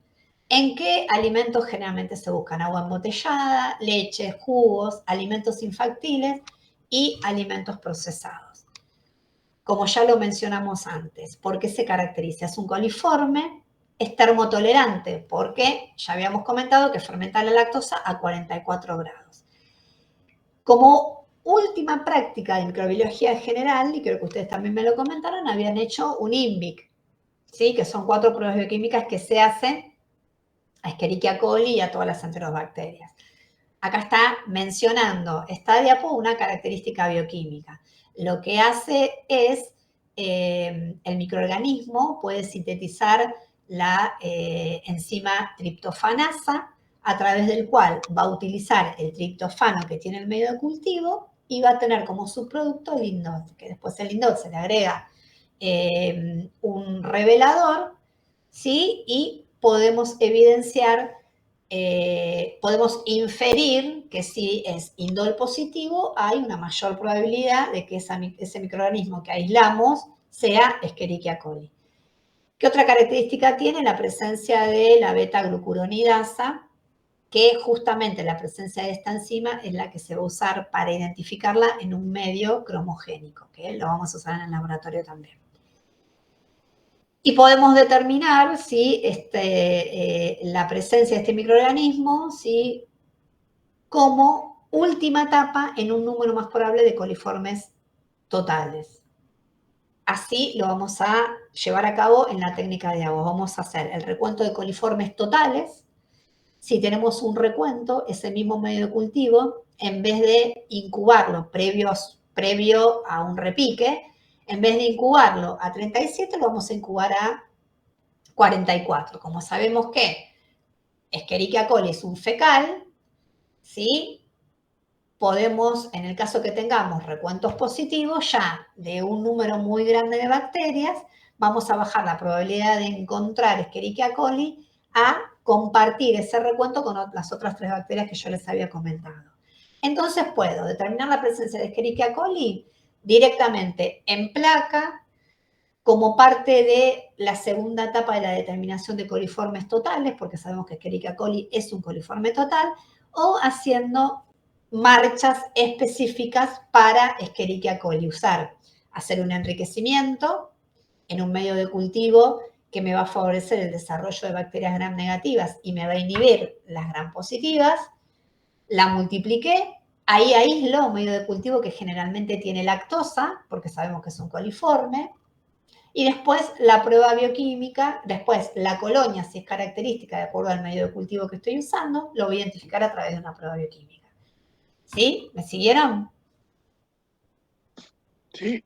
A: ¿En qué alimentos generalmente se buscan? Agua embotellada, leche, jugos, alimentos infantiles y alimentos procesados. Como ya lo mencionamos antes, ¿por qué se caracteriza? Es un coliforme, es termotolerante, porque ya habíamos comentado que fermenta la lactosa a 44 grados. Como última práctica de microbiología general, y creo que ustedes también me lo comentaron, habían hecho un INVIC, ¿sí?, que son 4 pruebas bioquímicas que se hacen a Escherichia coli y a todas las enterobacterias. Acá está mencionando esta diapo una característica bioquímica. Lo que hace es, el microorganismo puede sintetizar la enzima triptofanasa, a través del cual va a utilizar el triptofano que tiene el medio de cultivo y va a tener como subproducto el indol, que después el indol se le agrega un revelador, ¿sí?, y podemos evidenciar, podemos inferir que si es indol positivo, hay una mayor probabilidad de que ese microorganismo que aislamos sea Escherichia coli. ¿Qué otra característica tiene? La presencia de la beta-glucuronidasa, que justamente la presencia de esta enzima es la que se va a usar para identificarla en un medio cromogénico, que lo vamos a usar en el laboratorio también. Y podemos determinar si la presencia de este microorganismo, ¿sí?, como última etapa en un número más probable de coliformes totales. Así lo vamos a llevar a cabo en la técnica de agua. Vamos a hacer el recuento de coliformes totales. Si tenemos un recuento, ese mismo medio de cultivo, en vez de incubarlo previo a un repique, en vez de incubarlo a 37, lo vamos a incubar a 44. Como sabemos que Escherichia coli es un fecal, ¿sí?, podemos, en el caso que tengamos recuentos positivos, ya de un número muy grande de bacterias, vamos a bajar la probabilidad de encontrar Escherichia coli a compartir ese recuento con las otras 3 bacterias que yo les había comentado. Entonces puedo determinar la presencia de Escherichia coli directamente en placa, como parte de la segunda etapa de la determinación de coliformes totales, porque sabemos que Escherichia coli es un coliforme total, o haciendo marchas específicas para Escherichia coli, hacer un enriquecimiento en un medio de cultivo que me va a favorecer el desarrollo de bacterias gram negativas y me va a inhibir las gram positivas, la multipliqué, ahí aíslo un medio de cultivo que generalmente tiene lactosa, porque sabemos que es un coliforme, y después la prueba bioquímica, después la colonia, si es característica de acuerdo al medio de cultivo que estoy usando, lo voy a identificar a través de una prueba bioquímica. ¿Sí? ¿Me siguieron?
F: Sí.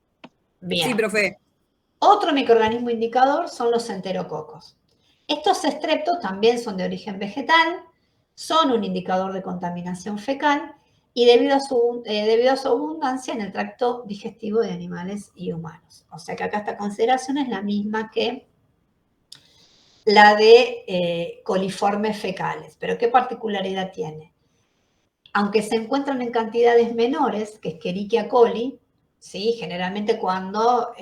A: Bien.
E: Sí, profe.
A: Otro microorganismo indicador son los enterococos. Estos estreptos también son de origen vegetal, son un indicador de contaminación fecal y debido a su abundancia en el tracto digestivo de animales y humanos. O sea que acá esta consideración es la misma que la de coliformes fecales. Pero ¿qué particularidad tiene? Aunque se encuentran en cantidades menores que Escherichia coli, ¿sí?, generalmente cuando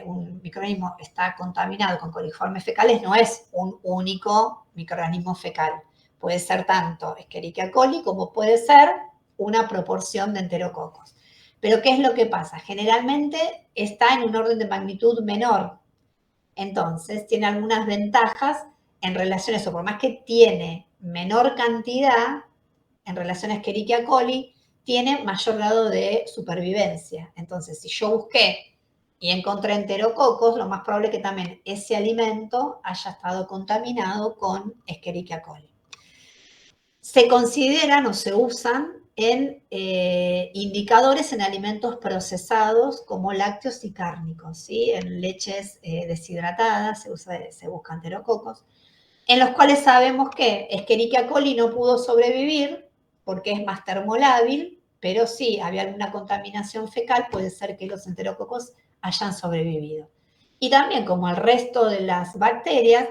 A: un microorganismo está contaminado con coliformes fecales no es un único microorganismo fecal. Puede ser tanto Escherichia coli como puede ser una proporción de enterococos. Pero ¿qué es lo que pasa? Generalmente está en un orden de magnitud menor. Entonces, tiene algunas ventajas en relación a eso. Por más que tiene menor cantidad, en relación a Escherichia coli tiene mayor grado de supervivencia. Entonces, si yo busqué y encontré enterococos, lo más probable es que también ese alimento haya estado contaminado con Escherichia coli. Se consideran o se usan en indicadores en alimentos procesados como lácteos y cárnicos, ¿sí? En leches deshidratadas se buscan enterococos, en los cuales sabemos que Escherichia coli no pudo sobrevivir porque es más termolábil, pero sí había alguna contaminación fecal, puede ser que los enterococos hayan sobrevivido. Y también, como el resto de las bacterias,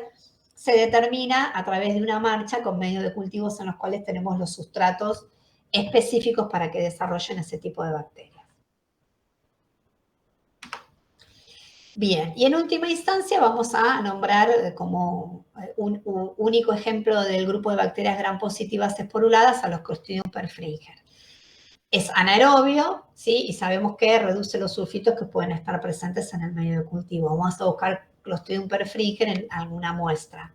A: se determina a través de una marcha con medios de cultivos en los cuales tenemos los sustratos específicos para que desarrollen ese tipo de bacterias. Bien, y en última instancia vamos a nombrar como un único ejemplo del grupo de bacterias gram positivas esporuladas a los Clostridium perfringer. Es anaerobio, ¿sí? Y sabemos que reduce los sulfitos que pueden estar presentes en el medio de cultivo. Vamos a buscar Clostridium perfringer en alguna muestra.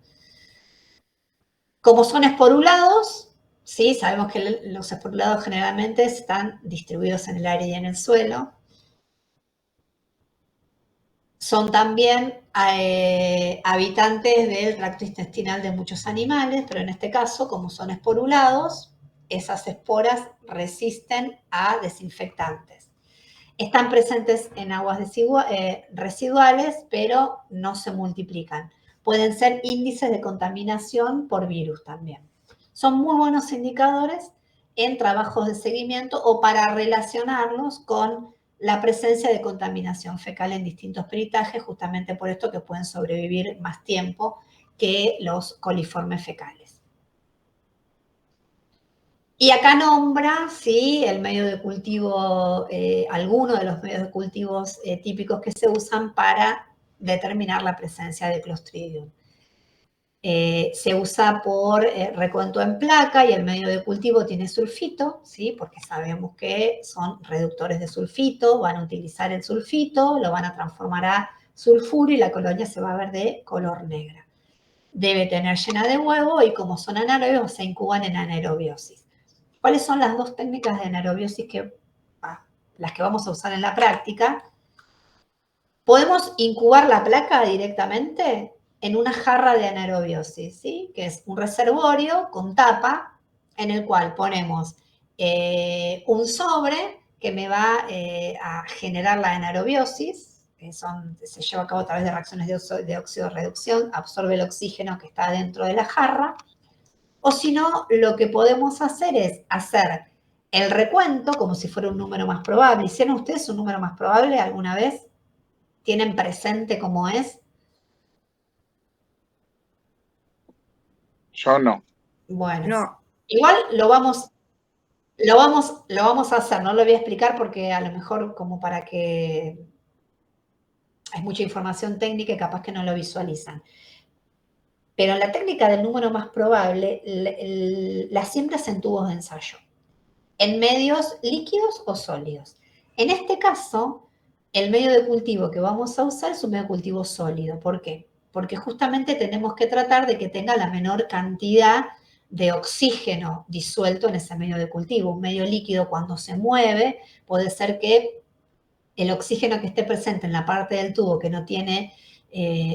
A: Como son esporulados, ¿sí? Sabemos que los esporulados generalmente están distribuidos en el aire y en el suelo. Son también habitantes del tracto intestinal de muchos animales, pero en este caso, como son esporulados, esas esporas resisten a desinfectantes. Están presentes en aguas residuales, pero no se multiplican. Pueden ser índices de contaminación por virus también. Son muy buenos indicadores en trabajos de seguimiento o para relacionarlos con la presencia de contaminación fecal en distintos peritajes, justamente por esto que pueden sobrevivir más tiempo que los coliformes fecales. Y acá nombra, sí, el medio de cultivo, algunos de los medios de cultivos típicos que se usan para determinar la presencia de Clostridium. Se usa por recuento en placa y el medio de cultivo tiene sulfito, ¿sí? Porque sabemos que son reductores de sulfito, van a utilizar el sulfito, lo van a transformar a sulfuro y la colonia se va a ver de color negra. Debe tener llena de huevo y como son anaerobios se incuban en anaerobiosis. ¿Cuáles son las dos técnicas de anaerobiosis las que vamos a usar en la práctica? Podemos incubar la placa directamente en una jarra de anaerobiosis, ¿sí? Que es un reservorio con tapa en el cual ponemos un sobre que me va a generar la anaerobiosis, que se lleva a cabo a través de reacciones de óxido-reducción, absorbe el oxígeno que está dentro de la jarra, o si no, lo que podemos hacer es hacer el recuento como si fuera un número más probable. ¿Hicieron ustedes un número más probable alguna vez? ¿Tienen presente cómo es?
F: Yo no.
A: Bueno,
E: No,
A: igual lo vamos a hacer, no lo voy a explicar porque a lo mejor como para que es mucha información técnica y capaz que no lo visualizan. Pero en la técnica del número más probable, la siembras en tubos de ensayo, en medios líquidos o sólidos. En este caso, el medio de cultivo que vamos a usar es un medio de cultivo sólido. ¿Por qué? Porque justamente tenemos que tratar de que tenga la menor cantidad de oxígeno disuelto en ese medio de cultivo. Un medio líquido cuando se mueve puede ser que el oxígeno que esté presente en la parte del tubo que no tiene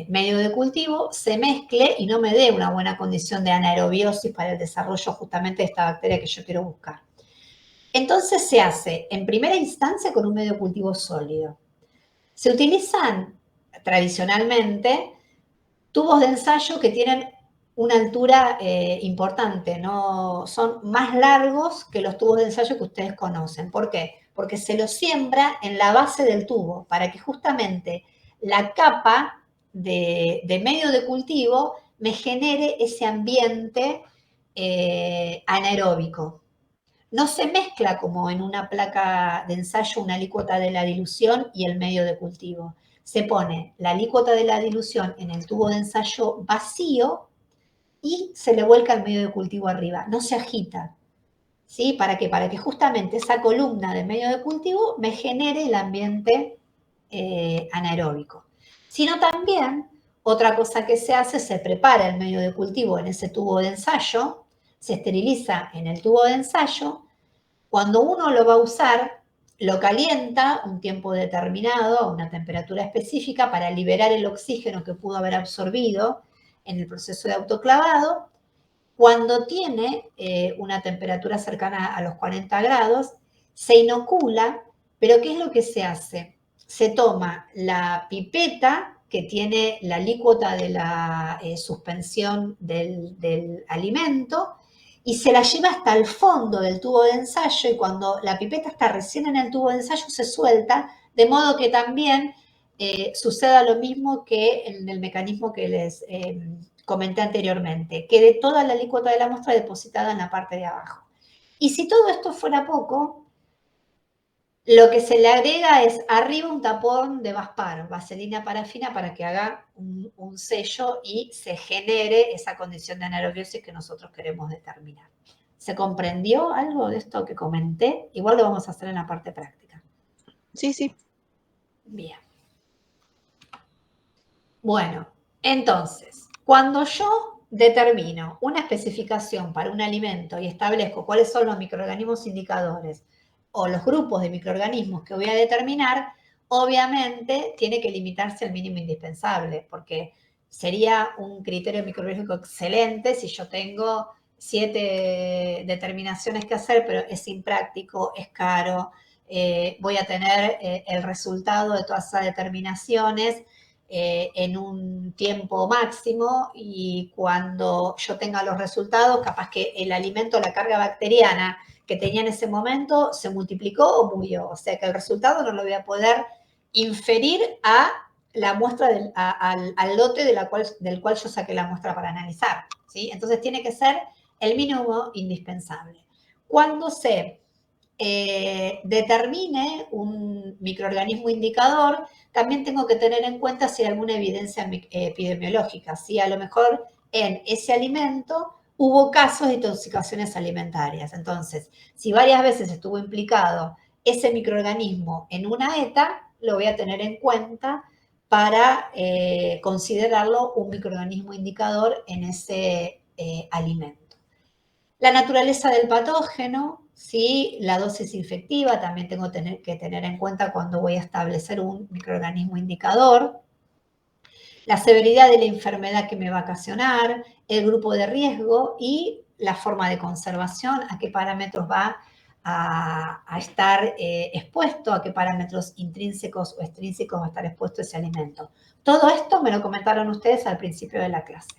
A: medio de cultivo se mezcle y no me dé una buena condición de anaerobiosis para el desarrollo justamente de esta bacteria que yo quiero buscar. Entonces se hace en primera instancia con un medio de cultivo sólido. Se utilizan tradicionalmente tubos de ensayo que tienen una altura importante, ¿no? Son más largos que los tubos de ensayo que ustedes conocen. ¿Por qué? Porque se los siembra en la base del tubo para que justamente la capa de medio de cultivo me genere ese ambiente anaeróbico. No se mezcla como en una placa de ensayo una alícuota de la dilución y el medio de cultivo. Se pone la alícuota de la dilución en el tubo de ensayo vacío y se le vuelca el medio de cultivo arriba. No se agita. ¿Sí? ¿Para qué? Para que justamente esa columna de medio de cultivo me genere el ambiente anaeróbico. Sino también, otra cosa que se hace, se prepara el medio de cultivo en ese tubo de ensayo, se esteriliza en el tubo de ensayo. Cuando uno lo va a usar, lo calienta un tiempo determinado a una temperatura específica para liberar el oxígeno que pudo haber absorbido en el proceso de autoclavado. Cuando tiene una temperatura cercana a los 40 grados, se inocula, pero ¿qué es lo que se hace? Se toma la pipeta que tiene la alícuota de la suspensión del alimento y se la lleva hasta el fondo del tubo de ensayo, y cuando la pipeta está recién en el tubo de ensayo se suelta, de modo que también suceda lo mismo que en el mecanismo que les comenté anteriormente, quede toda la alícuota de la muestra depositada en la parte de abajo. Y si todo esto fuera poco, lo que se le agrega es arriba un tapón de Vaspar, vaselina parafina, para que haga un sello y se genere esa condición de anaerobiosis que nosotros queremos determinar. ¿Se comprendió algo de esto que comenté? Igual lo vamos a hacer en la parte práctica.
D: Sí, sí.
A: Bien. Bueno, entonces, cuando yo determino una especificación para un alimento y establezco cuáles son los microorganismos indicadores o los grupos de microorganismos que voy a determinar, obviamente tiene que limitarse al mínimo indispensable, porque sería un criterio microbiológico excelente si yo tengo 7 determinaciones que hacer, pero es impráctico, es caro, voy a tener el resultado de todas esas determinaciones en un tiempo máximo, y cuando yo tenga los resultados, capaz que el alimento, la carga bacteriana que tenía en ese momento se multiplicó o murió. O sea que el resultado no lo voy a poder inferir a la muestra al lote del cual yo saqué la muestra para analizar, ¿sí? Entonces tiene que ser el mínimo indispensable. Cuando se determine un microorganismo indicador, también tengo que tener en cuenta si hay alguna evidencia epidemiológica, si a lo mejor en ese alimento hubo casos de intoxicaciones alimentarias. Entonces, si varias veces estuvo implicado ese microorganismo en una ETA, lo voy a tener en cuenta para considerarlo un microorganismo indicador en ese alimento. La naturaleza del patógeno, ¿sí? La dosis infectiva también tengo que tener en cuenta cuando voy a establecer un microorganismo indicador. La severidad de la enfermedad que me va a ocasionar, el grupo de riesgo y la forma de conservación, a qué parámetros va a estar expuesto, a qué parámetros intrínsecos o extrínsecos va a estar expuesto ese alimento. Todo esto me lo comentaron ustedes al principio de la clase.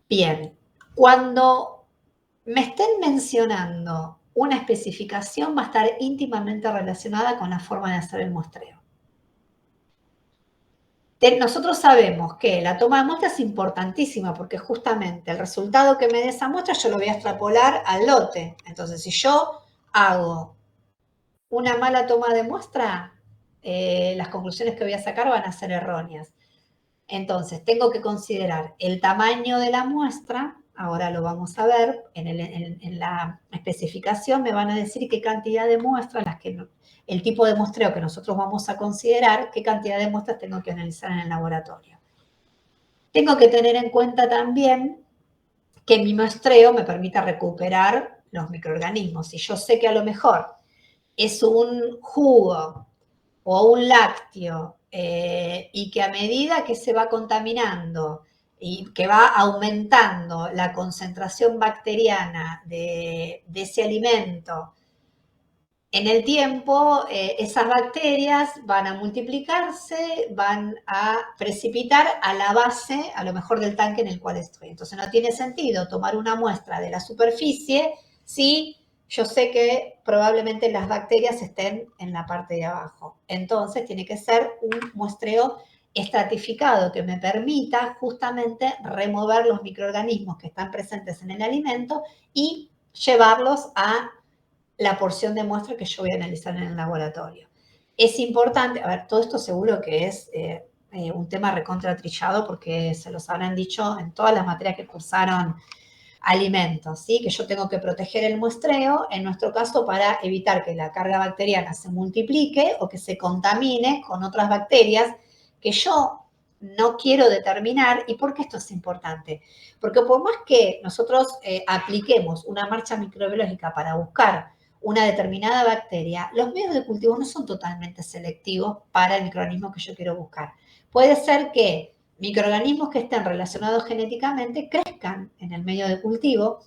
A: Bien, cuando me estén mencionando una especificación, va a estar íntimamente relacionada con la forma de hacer el muestreo. Nosotros sabemos que la toma de muestra es importantísima porque justamente el resultado que me dé esa muestra yo lo voy a extrapolar al lote. Entonces, si yo hago una mala toma de muestra, las conclusiones que voy a sacar van a ser erróneas. Entonces, tengo que considerar el tamaño de la muestra. Ahora lo vamos a ver, en la especificación me van a decir qué cantidad de muestras, el tipo de muestreo que nosotros vamos a considerar, qué cantidad de muestras tengo que analizar en el laboratorio. Tengo que tener en cuenta también que mi muestreo me permita recuperar los microorganismos. Si yo sé que a lo mejor es un jugo o un lácteo y que a medida que se va contaminando y que va aumentando la concentración bacteriana de ese alimento, en el tiempo esas bacterias van a multiplicarse, van a precipitar a la base, a lo mejor del tanque en el cual estoy. Entonces no tiene sentido tomar una muestra de la superficie si yo sé que probablemente las bacterias estén en la parte de abajo. Entonces tiene que ser un muestreo estratificado que me permita justamente remover los microorganismos que están presentes en el alimento y llevarlos a la porción de muestra que yo voy a analizar en el laboratorio. Es importante, a ver, todo esto seguro que es un tema recontratrillado porque se los habrán dicho en todas las materias que cursaron alimentos, ¿sí? Que yo tengo que proteger el muestreo, en nuestro caso, para evitar que la carga bacteriana se multiplique o que se contamine con otras bacterias que yo no quiero determinar. ¿Y por qué esto es importante? Porque por más que nosotros apliquemos una marcha microbiológica para buscar una determinada bacteria, los medios de cultivo no son totalmente selectivos para el microorganismo que yo quiero buscar. Puede ser que microorganismos que estén relacionados genéticamente crezcan en el medio de cultivo,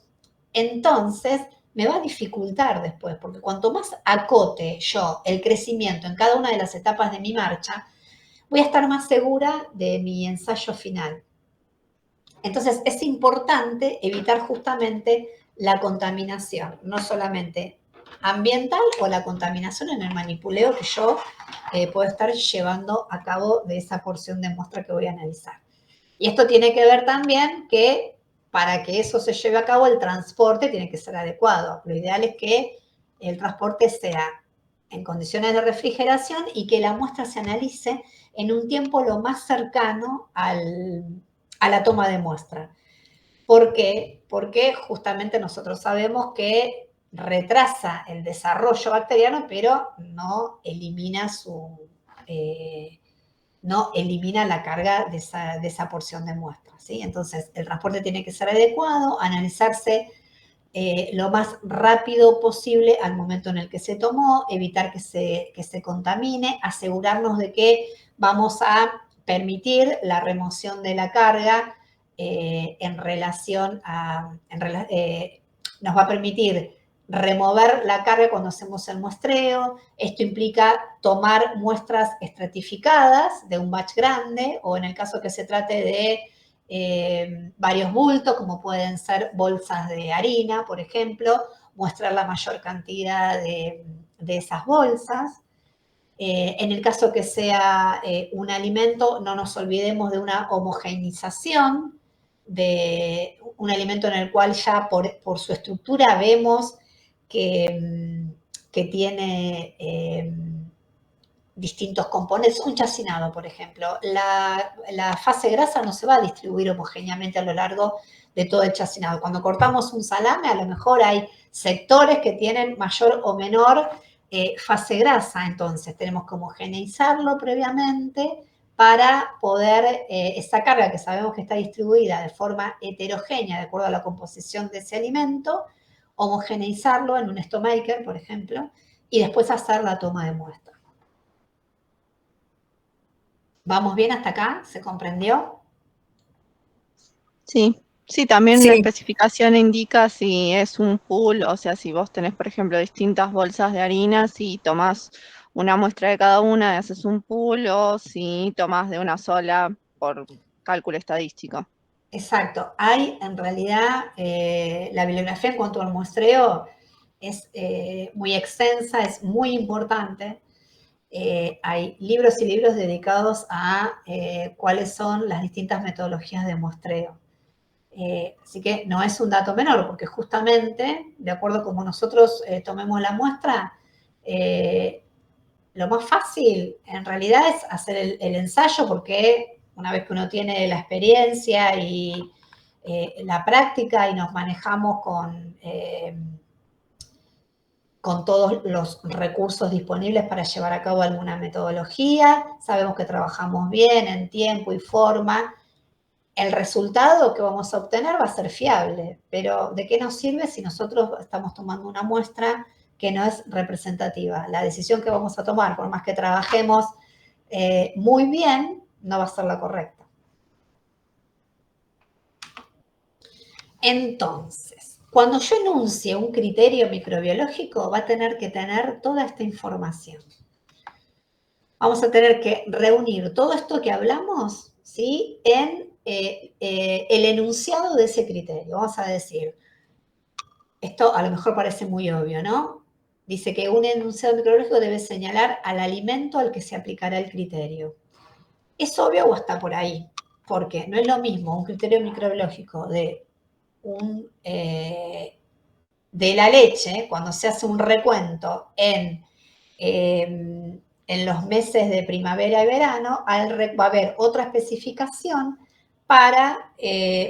A: entonces me va a dificultar después, porque cuanto más acote yo el crecimiento en cada una de las etapas de mi marcha, voy a estar más segura de mi ensayo final. Entonces es importante evitar justamente la contaminación, no solamente ambiental o la contaminación en el manipuleo que yo puedo estar llevando a cabo de esa porción de muestra que voy a analizar. Y esto tiene que ver también que para que eso se lleve a cabo, el transporte tiene que ser adecuado. Lo ideal es que el transporte sea en condiciones de refrigeración y que la muestra se analice en un tiempo lo más cercano a la toma de muestra. ¿Por qué? Porque justamente nosotros sabemos que retrasa el desarrollo bacteriano, pero no elimina no elimina la carga de esa porción de muestra, ¿sí? Entonces, el transporte tiene que ser adecuado, analizarse lo más rápido posible al momento en el que se tomó, evitar que se contamine, asegurarnos de que vamos a permitir la remoción de la carga en relación a... nos va a permitir remover la carga cuando hacemos el muestreo. Esto implica tomar muestras estratificadas de un batch grande o en el caso que se trate de varios bultos, como pueden ser bolsas de harina, por ejemplo, muestrar la mayor cantidad de esas bolsas. En el caso que sea un alimento, no nos olvidemos de una homogeneización, de un alimento en el cual ya por su estructura vemos que tiene distintos componentes. Un chacinado, por ejemplo. La fase grasa no se va a distribuir homogéneamente a lo largo de todo el chacinado. Cuando cortamos un salame, a lo mejor hay sectores que tienen mayor o menor fase grasa, entonces tenemos que homogeneizarlo previamente para poder, esa carga que sabemos que está distribuida de forma heterogénea de acuerdo a la composición de ese alimento, homogeneizarlo en un Stomaker, por ejemplo, y después hacer la toma de muestra. ¿Vamos bien hasta acá? ¿Se comprendió?
D: Sí, sí, también
E: Sí.
D: la especificación indica si es un pool, o sea, si vos tenés, por ejemplo, distintas bolsas de harina, si tomás una muestra de cada una y haces un pool, o si tomás de una sola por cálculo estadístico.
A: Exacto. Hay, en realidad, la bibliografía en cuanto al muestreo es muy extensa, es muy importante. Hay libros y libros dedicados a cuáles son las distintas metodologías de muestreo. Así que no es un dato menor, porque justamente, de acuerdo a cómo nosotros tomemos la muestra, lo más fácil en realidad es hacer el ensayo, porque una vez que uno tiene la experiencia y la práctica y nos manejamos con todos los recursos disponibles para llevar a cabo alguna metodología, sabemos que trabajamos bien en tiempo y forma, el resultado que vamos a obtener va a ser fiable, pero ¿de qué nos sirve si nosotros estamos tomando una muestra que no es representativa? La decisión que vamos a tomar, por más que trabajemos muy bien, no va a ser la correcta. Entonces, cuando yo enuncie un criterio microbiológico, va a tener que tener toda esta información. Vamos a tener que reunir todo esto que hablamos, ¿sí?, en el enunciado de ese criterio. Vamos a decir, esto a lo mejor parece muy obvio, ¿no? Dice que un enunciado microbiológico debe señalar al alimento al que se aplicará el criterio. ¿Es obvio o está por ahí? Porque no es lo mismo un criterio microbiológico de la leche, cuando se hace un recuento en los meses de primavera y verano, va a haber otra especificación para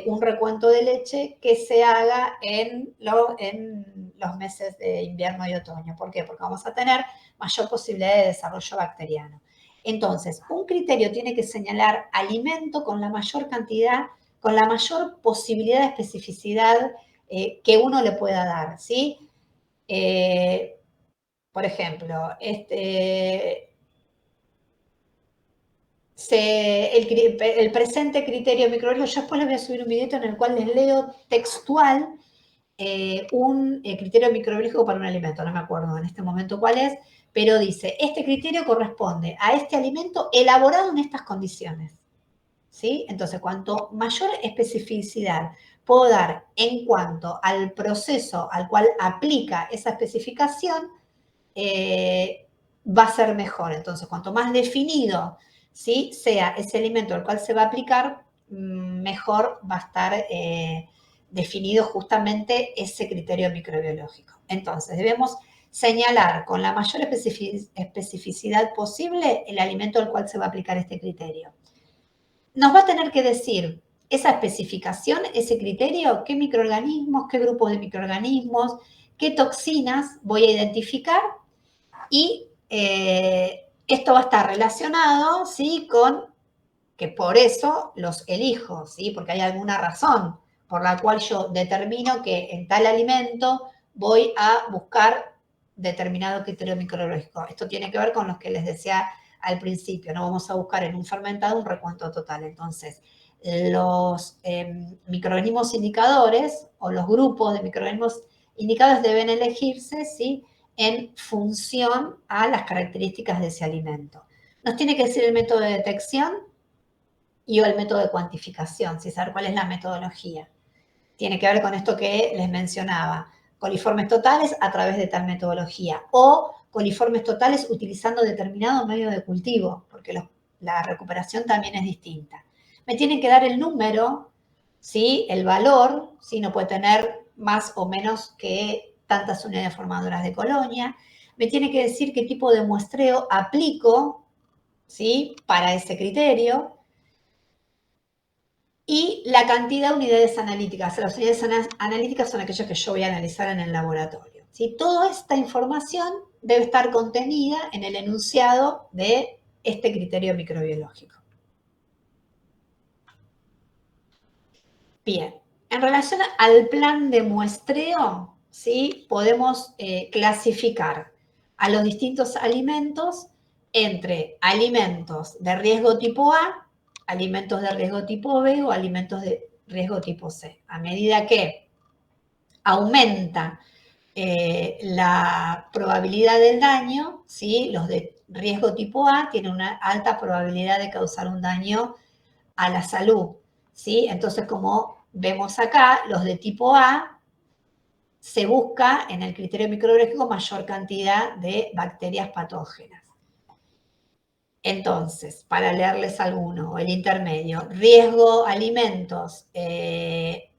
A: un recuento de leche que se haga en los meses de invierno y otoño. ¿Por qué? Porque vamos a tener mayor posibilidad de desarrollo bacteriano. Entonces, un criterio tiene que señalar alimento con la mayor cantidad, con la mayor posibilidad de especificidad que uno le pueda dar, ¿sí? Por ejemplo, el presente criterio microbiológico, yo después les voy a subir un video en el cual les leo textual un criterio microbiológico para un alimento, no me acuerdo en este momento cuál es, pero dice, este criterio corresponde a este alimento elaborado en estas condiciones, ¿sí? Entonces, cuanto mayor especificidad puedo dar en cuanto al proceso al cual aplica esa especificación, va a ser mejor. Entonces, cuanto más definido, ¿sí?, sea ese alimento al cual se va a aplicar, mejor va a estar definido justamente ese criterio microbiológico. Entonces, debemos señalar con la mayor especificidad posible el alimento al cual se va a aplicar este criterio. Nos va a tener que decir esa especificación, ese criterio, qué microorganismos, qué grupo de microorganismos, qué toxinas voy a identificar, y esto va a estar relacionado, ¿sí?, con que por eso los elijo, ¿sí?, porque hay alguna razón por la cual yo determino que en tal alimento voy a buscar determinado criterio microbiológico. Esto tiene que ver con lo que les decía al principio, no vamos a buscar en un fermentado un recuento total. Entonces, los microorganismos indicadores o los grupos de microorganismos indicadores deben elegirse, ¿sí?, en función a las características de ese alimento. Nos tiene que decir el método de detección y o el método de cuantificación, ¿sí?, saber cuál es la metodología. Tiene que ver con esto que les mencionaba, coliformes totales a través de tal metodología, o coliformes totales utilizando determinado medio de cultivo, porque la recuperación también es distinta. Me tienen que dar el número, ¿sí?, el valor, ¿sí?, no puede tener más o menos que tantas unidades formadoras de colonia. Me tiene que decir qué tipo de muestreo aplico, ¿sí?, para ese criterio. Y la cantidad de unidades analíticas. Las unidades analíticas son aquellas que yo voy a analizar en el laboratorio, ¿sí? Toda esta información debe estar contenida en el enunciado de este criterio microbiológico. Bien, en relación al plan de muestreo, ¿sí?, podemos clasificar a los distintos alimentos entre alimentos de riesgo tipo A, alimentos de riesgo tipo B o alimentos de riesgo tipo C. A medida que aumenta la probabilidad del daño, ¿sí?, los de riesgo tipo A tienen una alta probabilidad de causar un daño a la salud, ¿sí? Entonces, como vemos acá, los de tipo A se busca en el criterio microbiológico mayor cantidad de bacterias patógenas. Entonces, para leerles alguno, el intermedio, riesgo alimentos que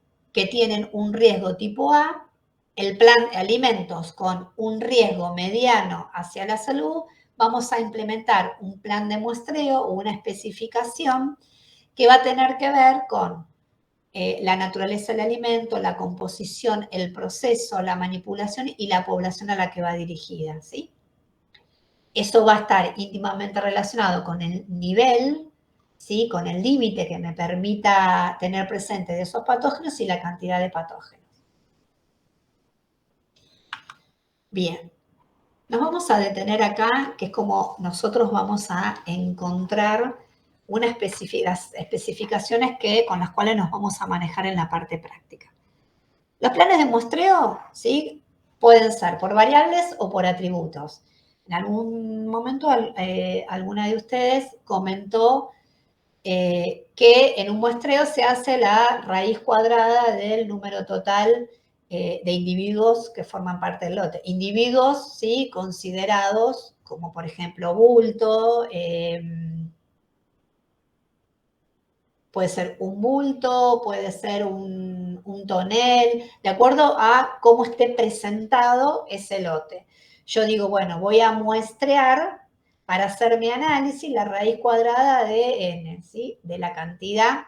A: tienen un riesgo tipo A, el plan alimentos con un riesgo mediano hacia la salud, vamos a implementar un plan de muestreo o una especificación que va a tener que ver con la naturaleza del alimento, la composición, el proceso, la manipulación y la población a la que va dirigida, ¿sí? Eso va a estar íntimamente relacionado con el nivel, ¿sí?, con el límite que me permita tener presente de esos patógenos y la cantidad de patógenos. Bien, nos vamos a detener acá, que es como nosotros vamos a encontrar unas especificaciones con las cuales nos vamos a manejar en la parte práctica. Los planes de muestreo, ¿sí?, pueden ser por variables o por atributos. En algún momento alguna de ustedes comentó que en un muestreo se hace la raíz cuadrada del número total de individuos que forman parte del lote. Individuos, ¿sí?, considerados como, por ejemplo, bulto, puede ser un bulto, puede ser un tonel, de acuerdo a cómo esté presentado ese lote. Yo digo, bueno, voy a muestrear para hacer mi análisis la raíz cuadrada de n, ¿sí?, de la cantidad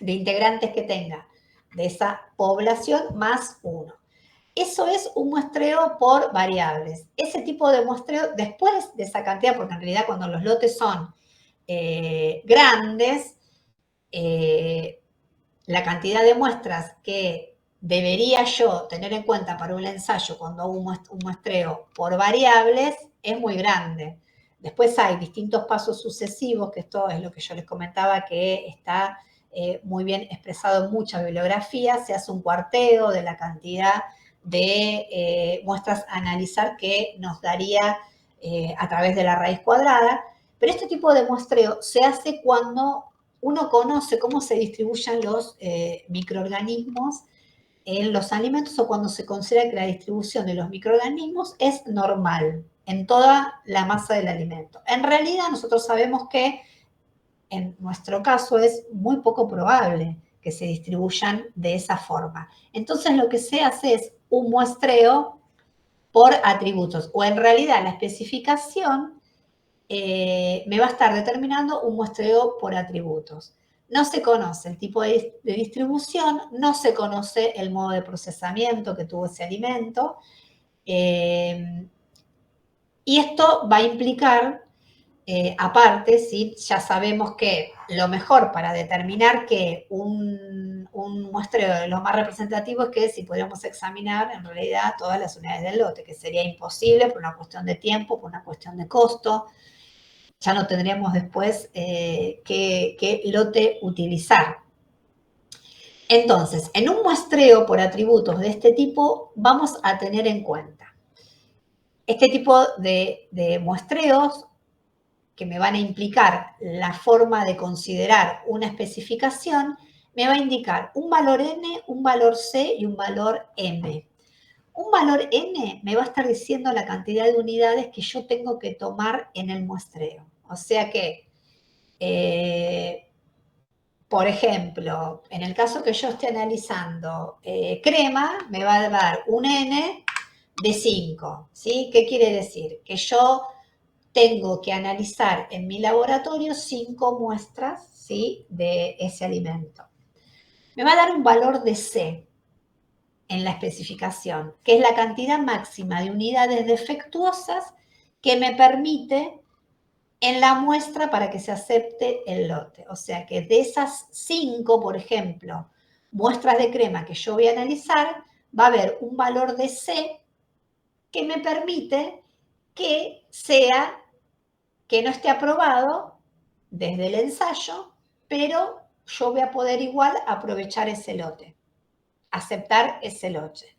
A: de integrantes que tenga de esa población más 1. Eso es un muestreo por variables. Ese tipo de muestreo, después de esa cantidad, porque en realidad cuando los lotes son grandes, la cantidad de muestras que debería yo tener en cuenta para un ensayo cuando hago un muestreo por variables es muy grande. Después hay distintos pasos sucesivos, que esto es lo que yo les comentaba, que está muy bien expresado en mucha bibliografía. Se hace un cuarteo de la cantidad de muestras a analizar que nos daría a través de la raíz cuadrada. Pero este tipo de muestreo se hace cuando uno conoce cómo se distribuyen los microorganismos en los alimentos o cuando se considera que la distribución de los microorganismos es normal en toda la masa del alimento. En realidad nosotros sabemos que en nuestro caso es muy poco probable que se distribuyan de esa forma. Entonces lo que se hace es un muestreo por atributos, o en realidad la especificación me va a estar determinando un muestreo por atributos. No se conoce el tipo de distribución, no se conoce el modo de procesamiento que tuvo ese alimento, y esto va a implicar, aparte, ¿sí? Ya sabemos que lo mejor para determinar que un muestreo de lo más representativo es que si podríamos examinar en realidad todas las unidades del lote, que sería imposible por una cuestión de tiempo, por una cuestión de costo. Ya no tendríamos después qué lote utilizar. Entonces, en un muestreo por atributos de este tipo, vamos a tener en cuenta este tipo de muestreos que me van a implicar la forma de considerar una especificación, me va a indicar un valor n, un valor c y un valor m. Un valor n me va a estar diciendo la cantidad de unidades que yo tengo que tomar en el muestreo. O sea que, por ejemplo, en el caso que yo esté analizando crema, me va a dar un n de 5, ¿sí? ¿Qué quiere decir? Que yo tengo que analizar en mi laboratorio 5 muestras, ¿sí? De ese alimento. Me va a dar un valor de C en la especificación, que es la cantidad máxima de unidades defectuosas que me permite en la muestra para que se acepte el lote. O sea que de esas 5, por ejemplo, muestras de crema que yo voy a analizar, va a haber un valor de C que me permite que no esté aprobado desde el ensayo, pero yo voy a poder igual aprovechar ese lote, aceptar ese lote.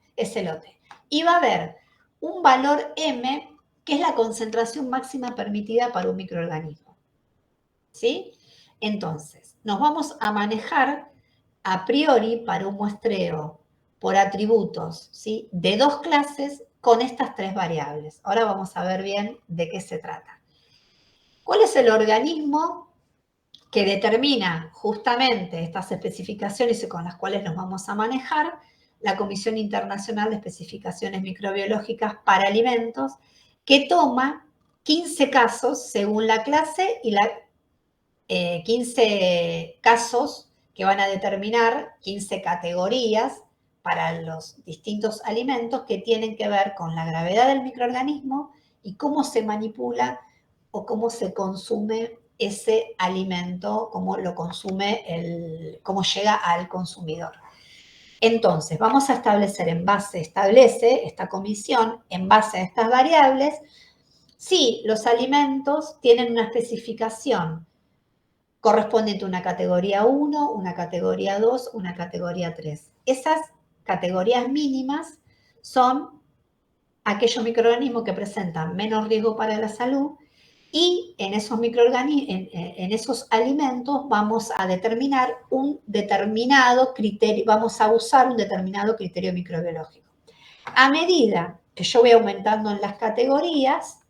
A: Y va a haber un valor M, que es la concentración máxima permitida para un microorganismo. ¿Sí? Entonces, nos vamos a manejar a priori para un muestreo por atributos, ¿sí? De 2 clases con estas 3 variables. Ahora vamos a ver bien de qué se trata. ¿Cuál es el organismo que determina justamente estas especificaciones con las cuales nos vamos a manejar? La Comisión Internacional de Especificaciones Microbiológicas para Alimentos, que toma 15 casos según la clase y 15 casos que van a determinar 15 categorías para los distintos alimentos que tienen que ver con la gravedad del microorganismo y cómo se manipula o cómo se consume ese alimento, cómo lo consume, cómo llega al consumidor. Entonces, vamos a establecer establece esta comisión en base a estas variables si los alimentos tienen una especificación correspondiente a una categoría 1, una categoría 2, una categoría 3. Esas categorías mínimas son aquellos microorganismos que presentan menos riesgo para la salud y en esos microorganismos, en esos alimentos vamos a determinar un determinado criterio, vamos a usar un determinado criterio microbiológico. A medida que yo voy aumentando en las categorías,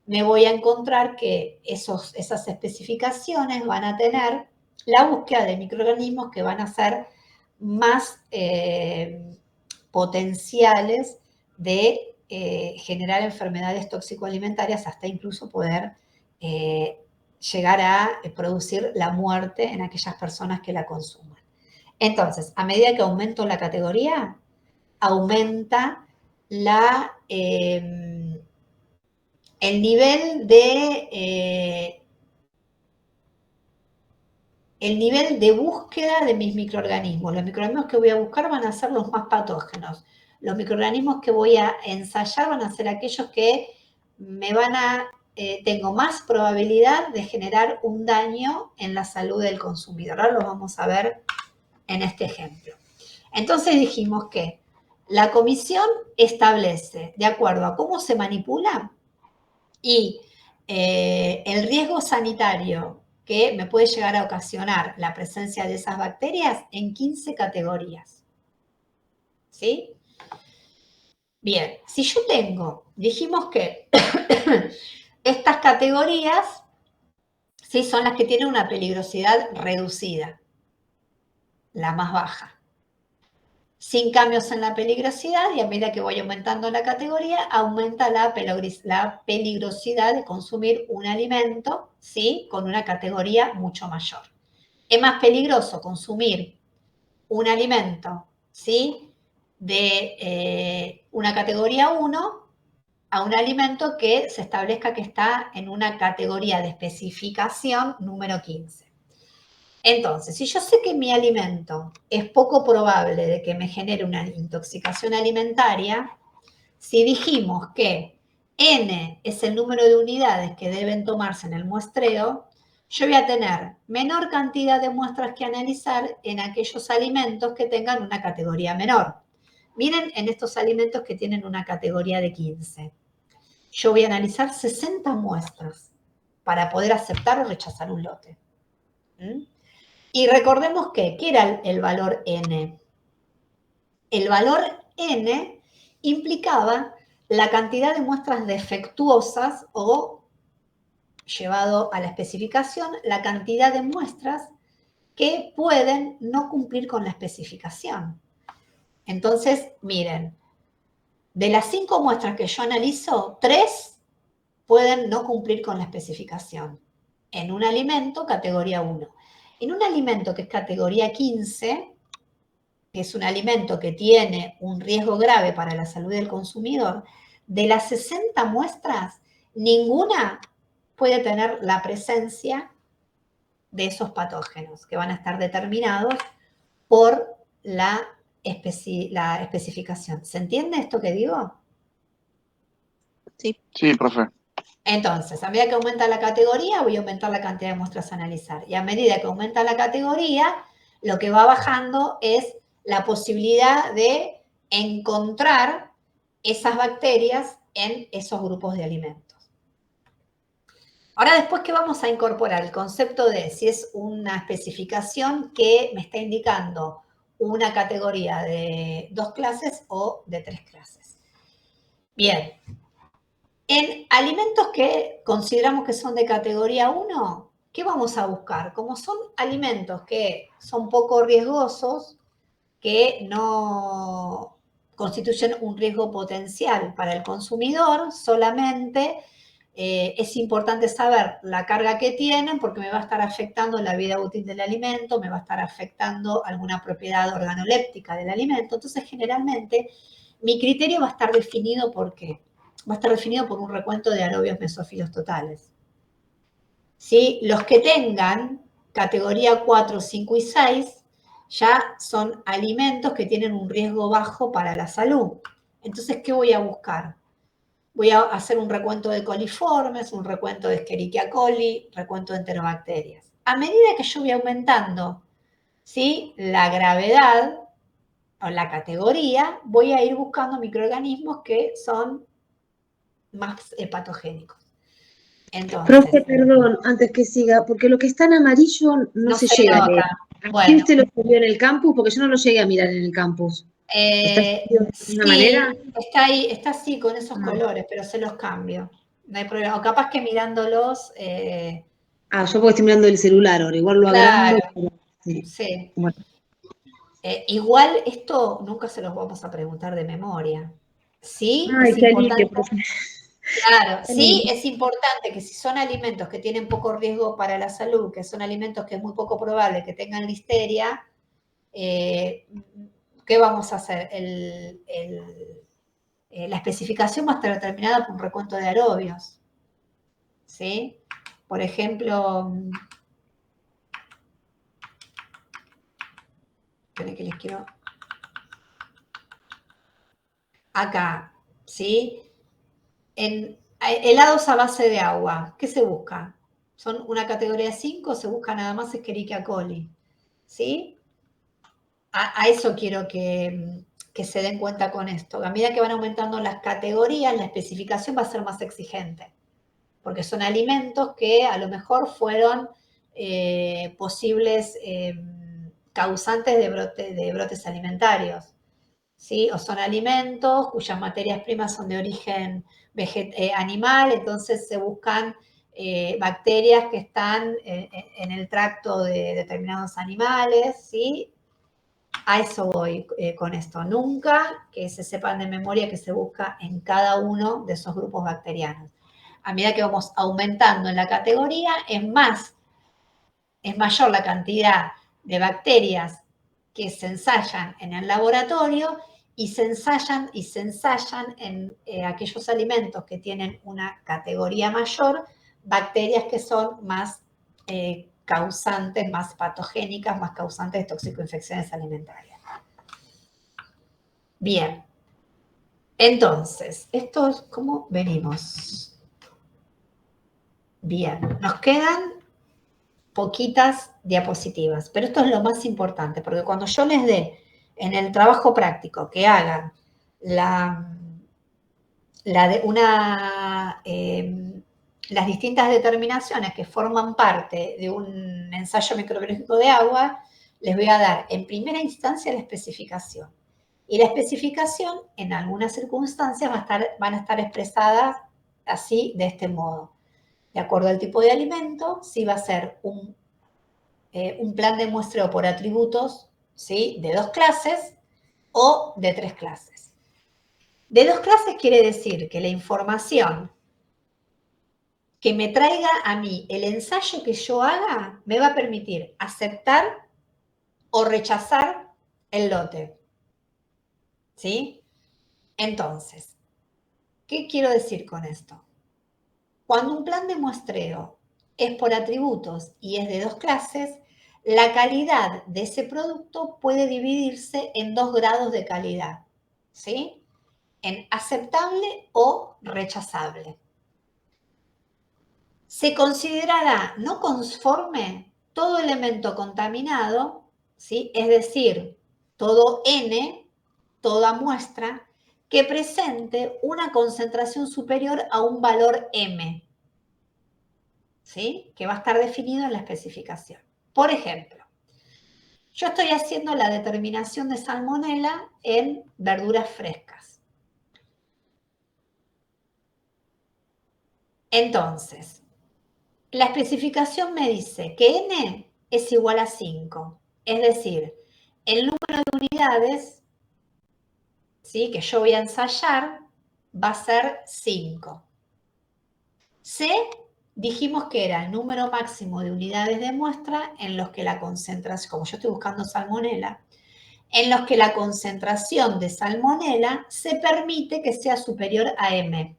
A: me voy a encontrar que esas especificaciones van a tener la búsqueda de microorganismos que van a ser más potenciales de generar enfermedades tóxico-alimentarias hasta incluso poder llegar a producir la muerte en aquellas personas que la consuman. Entonces, a medida que aumento la categoría, aumenta el nivel de búsqueda de mis microorganismos. Los microorganismos que voy a buscar van a ser los más patógenos. Los microorganismos que voy a ensayar van a ser aquellos que tengo más probabilidad de generar un daño en la salud del consumidor. Ahora lo vamos a ver en este ejemplo. Entonces dijimos que la comisión establece, de acuerdo a cómo se manipula y el riesgo sanitario que me puede llegar a ocasionar la presencia de esas bacterias en 15 categorías. ¿Sí? Bien, si yo dijimos que estas categorías, ¿sí?, son las que tienen una peligrosidad reducida, la más baja. Sin cambios en la peligrosidad, y a medida que voy aumentando la categoría, aumenta la peligrosidad de consumir un alimento, ¿sí?, con una categoría mucho mayor. Es más peligroso consumir un alimento, ¿sí?, de una categoría 1 a un alimento que se establezca que está en una categoría de especificación número 15. Entonces, si yo sé que mi alimento es poco probable de que me genere una intoxicación alimentaria, si dijimos que N es el número de unidades que deben tomarse en el muestreo, yo voy a tener menor cantidad de muestras que analizar en aquellos alimentos que tengan una categoría menor. Miren en estos alimentos que tienen una categoría de 15. Yo voy a analizar 60 muestras para poder aceptar o rechazar un lote. Y recordemos ¿qué era el valor N? El valor N implicaba la cantidad de muestras defectuosas o, llevado a la especificación, la cantidad de muestras que pueden no cumplir con la especificación. Entonces, miren, de las 5 muestras que yo analizo, 3 pueden no cumplir con la especificación. En un alimento, categoría 1. En un alimento que es categoría 15, que es un alimento que tiene un riesgo grave para la salud del consumidor, de las 60 muestras, ninguna puede tener la presencia de esos patógenos que van a estar determinados por la especificación. ¿Se entiende esto que digo?
D: Sí.
F: Sí, profe.
A: Entonces, a medida que aumenta la categoría, voy a aumentar la cantidad de muestras a analizar. Y a medida que aumenta la categoría, lo que va bajando es la posibilidad de encontrar esas bacterias en esos grupos de alimentos. Ahora, después que vamos a incorporar el concepto de si es una especificación que me está indicando una categoría de 2 clases o de 3 clases. Bien. En alimentos que consideramos que son de categoría 1, ¿qué vamos a buscar? Como son alimentos que son poco riesgosos, que no constituyen un riesgo potencial para el consumidor, solamente es importante saber la carga que tienen porque me va a estar afectando la vida útil del alimento, me va a estar afectando alguna propiedad organoléptica del alimento. Entonces, generalmente, mi criterio va a estar definido por qué. Va a estar definido por un recuento de aerobios mesófilos totales. ¿Sí? Los que tengan categoría 4, 5 y 6 ya son alimentos que tienen un riesgo bajo para la salud. Entonces, ¿qué voy a buscar? Voy a hacer un recuento de coliformes, un recuento de Escherichia coli, recuento de enterobacterias. A medida que yo voy aumentando, ¿sí?, la gravedad o la categoría, voy a ir buscando microorganismos que son más patogénicos. Entonces,
B: Profe, perdón, antes que siga, porque lo que está en amarillo no se llega a leer.
A: nota.
B: ¿Aquí
A: Bueno,
B: usted lo subió en el campus? Porque yo no lo llegué a mirar en el campus. ¿Está escrito de
A: sí,
B: alguna manera?
A: está ahí, está así con esos colores, pero se los cambio. No hay problema. O capaz que mirándolos.
B: Yo porque estoy mirando el celular ahora, igual lo agrando.
A: Claro,
B: Sí.
A: sí.
B: Bueno.
A: Igual esto nunca se los vamos a preguntar de memoria. Sí,
B: Ay,
A: es
B: qué
A: importante.
B: alivio, profe.
A: Claro, sí, es importante que si son alimentos que tienen poco riesgo para la salud, que son alimentos que es muy poco probable que tengan listeria, ¿qué vamos a hacer? La especificación va a estar determinada por un recuento de aerobios, ¿sí? Por ejemplo, esperen que les quiero... Acá, ¿sí? En helados a base de agua, ¿qué se busca? Son una categoría 5, se busca nada más Escherichia coli, ¿sí? A eso quiero que se den cuenta con esto. A medida que van aumentando las categorías, la especificación va a ser más exigente, porque son alimentos que a lo mejor fueron posibles causantes de brotes alimentarios, ¿sí? O son alimentos cuyas materias primas son de origen animal, entonces se buscan bacterias que están en el tracto de determinados animales, ¿sí? A eso voy con esto. Nunca que se sepan de memoria que se busca en cada uno de esos grupos bacterianos. A medida que vamos aumentando en la categoría, es mayor la cantidad de bacterias que se ensayan en el laboratorio y se ensayan en aquellos alimentos que tienen una categoría mayor, bacterias que son más causantes, más patogénicas, más causantes de toxicoinfecciones alimentarias. Bien. Entonces, esto es como venimos. Bien, nos quedan poquitas diapositivas, pero esto es lo más importante, porque cuando yo les dé en el trabajo práctico que hagan las distintas determinaciones que forman parte de un ensayo microbiológico de agua, les voy a dar en primera instancia la especificación. Y la especificación, en algunas circunstancias, van a estar expresadas así, de este modo. De acuerdo al tipo de alimento, si va a ser un plan de muestreo por atributos, ¿sí? De 2 clases o de 3 clases. De 2 clases quiere decir que la información que me traiga a mí el ensayo que yo haga me va a permitir aceptar o rechazar el lote. ¿Sí? Entonces, ¿qué quiero decir con esto? Cuando un plan de muestreo es por atributos y es de 2 clases, la calidad de ese producto puede dividirse en 2 grados de calidad, ¿sí? En aceptable o rechazable. Se considerará no conforme todo elemento contaminado, ¿sí? Es decir, todo N, toda muestra, que presente una concentración superior a un valor M, ¿sí? Que va a estar definido en la especificación. Por ejemplo, yo estoy haciendo la determinación de salmonela en verduras frescas. Entonces, la especificación me dice que N es igual a 5, es decir, el número de unidades, ¿sí?, que yo voy a ensayar va a ser 5. C, dijimos que era el número máximo de unidades de muestra en los que la concentración, como yo estoy buscando salmonela, en los que la concentración de salmonela se permite que sea superior a M.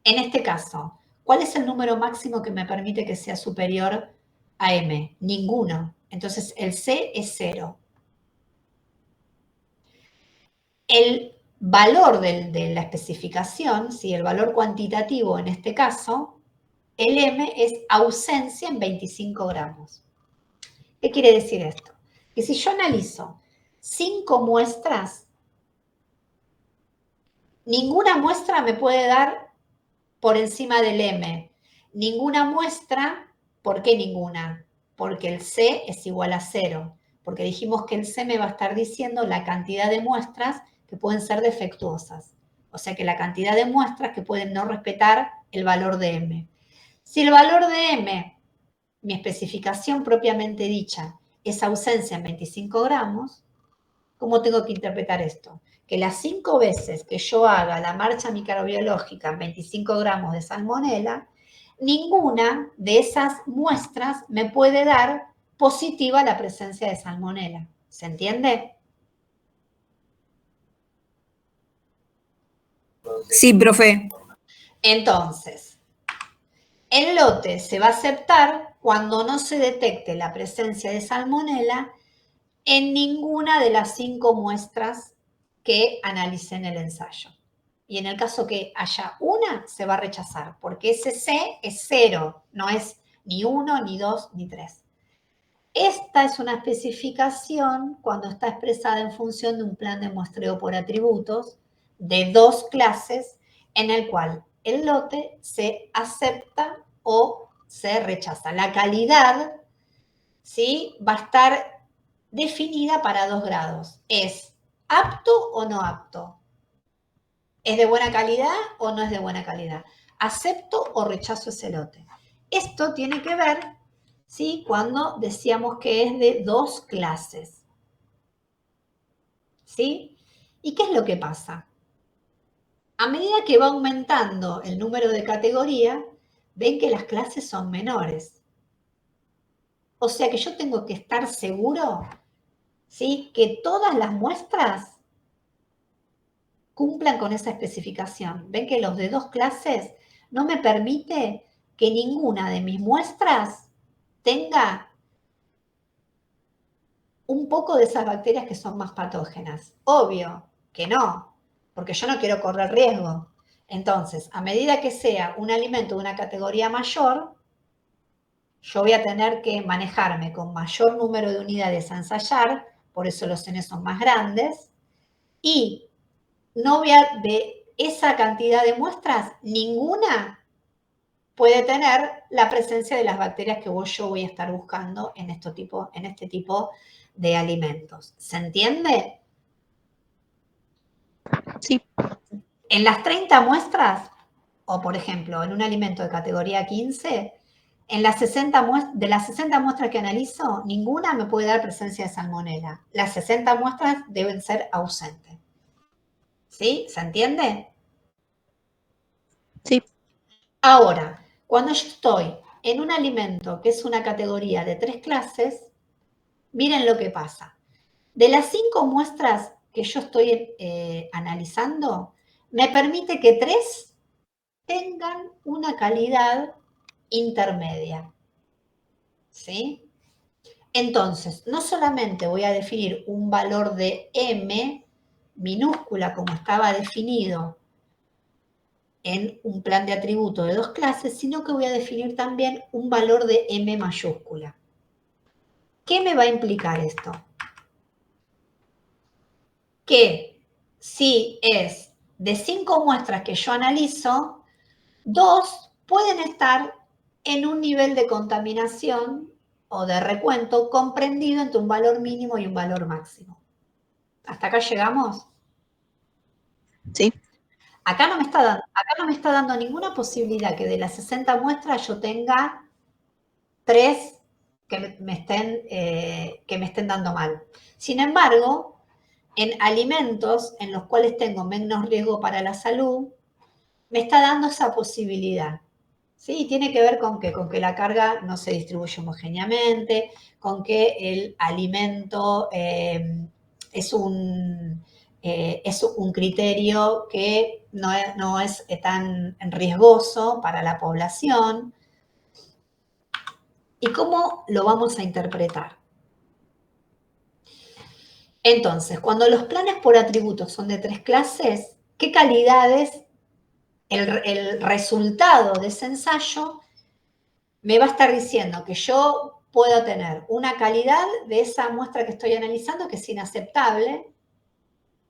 A: En este caso, ¿cuál es el número máximo que me permite que sea superior a M? Ninguno. Entonces, el C es 0. El valor de la especificación, ¿sí?, el valor cuantitativo en este caso, el M es ausencia en 25 gramos. ¿Qué quiere decir esto? Que si yo analizo 5 muestras, ninguna muestra me puede dar por encima del M. Ninguna muestra, ¿por qué ninguna? Porque el C es igual a 0. Porque dijimos que el C me va a estar diciendo la cantidad de muestras que pueden ser defectuosas. O sea que la cantidad de muestras que pueden no respetar el valor de M. Si el valor de M, mi especificación propiamente dicha, es ausencia en 25 gramos, ¿cómo tengo que interpretar esto? Que las 5 veces que yo haga la marcha microbiológica en 25 gramos de salmonela, ninguna de esas muestras me puede dar positiva la presencia de salmonela. ¿Se entiende?
E: Sí, profe.
A: Entonces, el lote se va a aceptar cuando no se detecte la presencia de salmonela en ninguna de las 5 muestras que analicé en el ensayo. Y en el caso que haya una, se va a rechazar, porque ese C es 0, no es ni 1, ni 2, ni 3. Esta es una especificación cuando está expresada en función de un plan de muestreo por atributos de 2 clases, en el cual el lote se acepta o se rechaza. La calidad, ¿sí?, va a estar definida para 2 grados. ¿Es apto o no apto? ¿Es de buena calidad o no es de buena calidad? ¿Acepto o rechazo ese lote? Esto tiene que ver, ¿sí?, cuando decíamos que es de 2 clases. ¿Sí? ¿Y qué es lo que pasa? A medida que va aumentando el número de categoría, ven que las clases son menores. O sea que yo tengo que estar seguro, ¿sí?, que todas las muestras cumplan con esa especificación. Ven que los de 2 clases no me permite que ninguna de mis muestras tenga un poco de esas bacterias que son más patógenas. Obvio que no, porque yo no quiero correr riesgo. Entonces, a medida que sea un alimento de una categoría mayor, yo voy a tener que manejarme con mayor número de unidades a ensayar, por eso los N son más grandes, y no voy a, de esa cantidad de muestras, ninguna puede tener la presencia de las bacterias que yo voy a estar buscando en este tipo de alimentos. ¿Se entiende?
D: Sí.
A: En las 30 muestras, o por ejemplo, en un alimento de categoría 15, de las 60 muestras que analizo, ninguna me puede dar presencia de salmonela. Las 60 muestras deben ser ausentes. ¿Sí? ¿Se entiende?
D: Sí.
A: Ahora, cuando yo estoy en un alimento que es una categoría de 3 clases, miren lo que pasa. De las 5 muestras que yo estoy analizando, me permite que 3 tengan una calidad intermedia. ¿Sí? Entonces, no solamente voy a definir un valor de M minúscula como estaba definido en un plan de atributo de 2 clases, sino que voy a definir también un valor de M mayúscula. ¿Qué me va a implicar esto? Que si es de 5 muestras que yo analizo, 2 pueden estar en un nivel de contaminación o de recuento comprendido entre un valor mínimo y un valor máximo. ¿Hasta acá llegamos?
D: Sí.
A: Acá no me está dando ninguna posibilidad que de las 60 muestras yo tenga 3 que me estén dando mal. Sin embargo, en alimentos en los cuales tengo menos riesgo para la salud, me está dando esa posibilidad. ¿Sí? Tiene que ver con que la carga no se distribuye homogéneamente, con que el alimento es un criterio que no es tan riesgoso para la población. ¿Y cómo lo vamos a interpretar? Entonces, cuando los planes por atributos son de 3 clases, ¿qué calidades el resultado de ese ensayo me va a estar diciendo que yo puedo tener una calidad de esa muestra que estoy analizando que es inaceptable,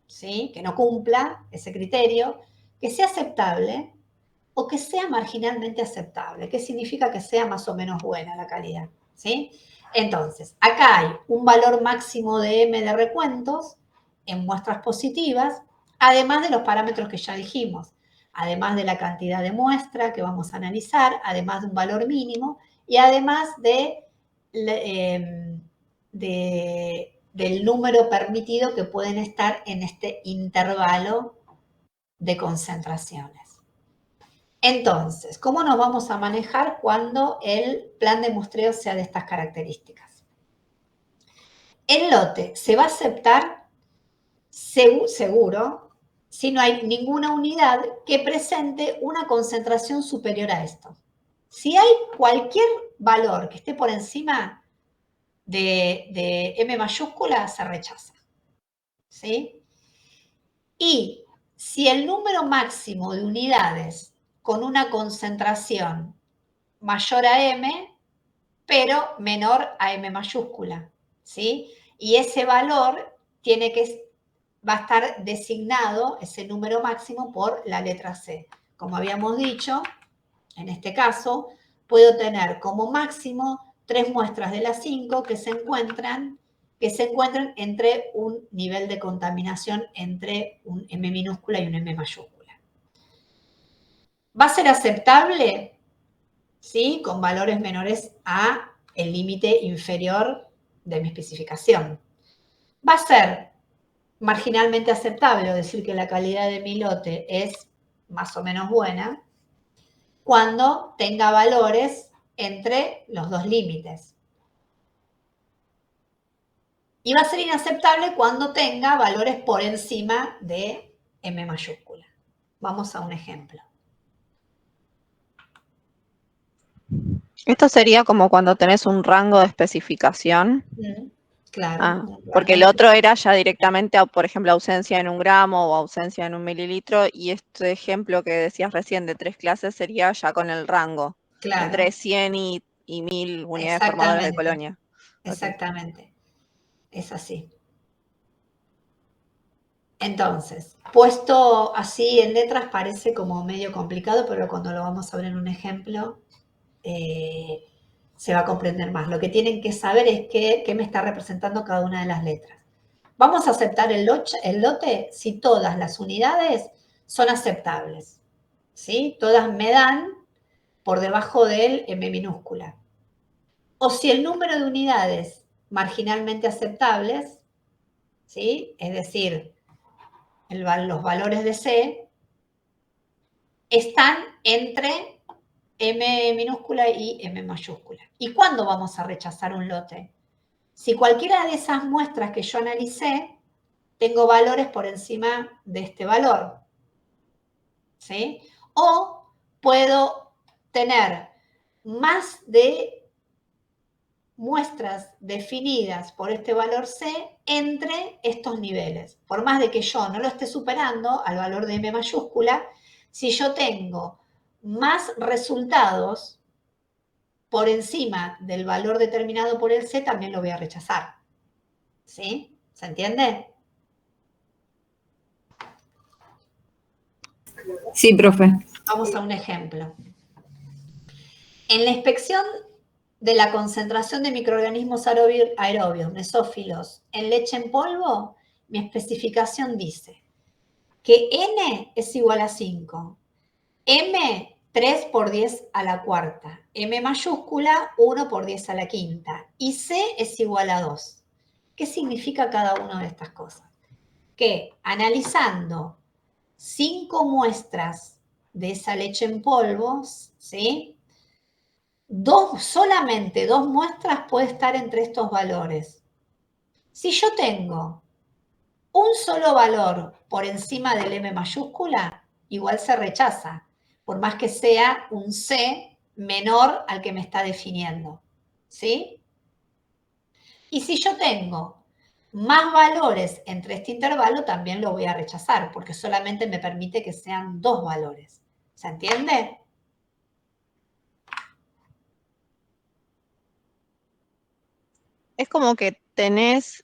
A: ¿sí?, que no cumpla ese criterio, que sea aceptable o que sea marginalmente aceptable? ¿Qué significa que sea más o menos buena la calidad? ¿Sí? Entonces, acá hay un valor máximo de M de recuentos en muestras positivas, además de los parámetros que ya dijimos, además de la cantidad de muestra que vamos a analizar, además de un valor mínimo y además del número permitido que pueden estar en este intervalo de concentraciones. Entonces, ¿cómo nos vamos a manejar cuando el plan de muestreo sea de estas características? El lote se va a aceptar seguro si no hay ninguna unidad que presente una concentración superior a esto. Si hay cualquier valor que esté por encima de M mayúscula, se rechaza. ¿Sí? Y si el número máximo de unidades con una concentración mayor a M, pero menor a M mayúscula, ¿sí? Y ese valor va a estar designado, ese número máximo, por la letra C. Como habíamos dicho, en este caso, puedo tener como máximo 3 muestras de las 5 que se encuentran entre un nivel de contaminación entre un M minúscula y un M mayúscula. ¿Va a ser aceptable? ¿Sí? Con valores menores a el límite inferior de mi especificación. Va a ser marginalmente aceptable, o decir que la calidad de mi lote es más o menos buena, cuando tenga valores entre los dos límites. Y va a ser inaceptable cuando tenga valores por encima de M mayúscula. Vamos a un ejemplo.
D: Esto sería como cuando tenés un rango de especificación.
A: Claro.
D: Porque el otro era ya directamente, por ejemplo, ausencia en 1 gramo o ausencia en 1 mililitro, y este ejemplo que decías recién de 3 clases sería ya con el rango,
A: Claro.
D: entre 100 y 1000 unidades formadoras de colonia.
A: Exactamente. Okay. Es así. Entonces, puesto así en letras parece como medio complicado, pero cuando lo vamos a ver en un ejemplo, se va a comprender más. Lo que tienen que saber es qué me está representando cada una de las letras. Vamos a aceptar el lote si todas las unidades son aceptables, ¿sí? Todas me dan por debajo del M minúscula. O si el número de unidades marginalmente aceptables, ¿sí? Es decir, los valores de C, están entre M minúscula y M mayúscula. ¿Y cuándo vamos a rechazar un lote? Si cualquiera de esas muestras que yo analicé, tengo valores por encima de este valor, ¿sí? O puedo tener más de muestras definidas por este valor C entre estos niveles. Por más de que yo no lo esté superando al valor de M mayúscula, si yo tengo más resultados por encima del valor determinado por el C, también lo voy a rechazar. ¿Sí? ¿Se entiende?
E: Sí, profe.
A: Vamos a un ejemplo. En la inspección de la concentración de microorganismos aerobios, mesófilos, en leche en polvo, mi especificación dice que N es igual a 5, M 3 por 10 a la cuarta, M mayúscula 1 por 10 a la quinta y C es igual a 2. ¿Qué significa cada una de estas cosas? Que analizando 5 muestras de esa leche en polvo, ¿sí? Solamente 2 muestras puede estar entre estos valores. Si yo tengo un solo valor por encima del M mayúscula, igual se rechaza, por más que sea un C menor al que me está definiendo. ¿Sí? Y si yo tengo más valores entre este intervalo, también lo voy a rechazar, porque solamente me permite que sean 2 valores. ¿Se entiende?
D: Es como que tenés,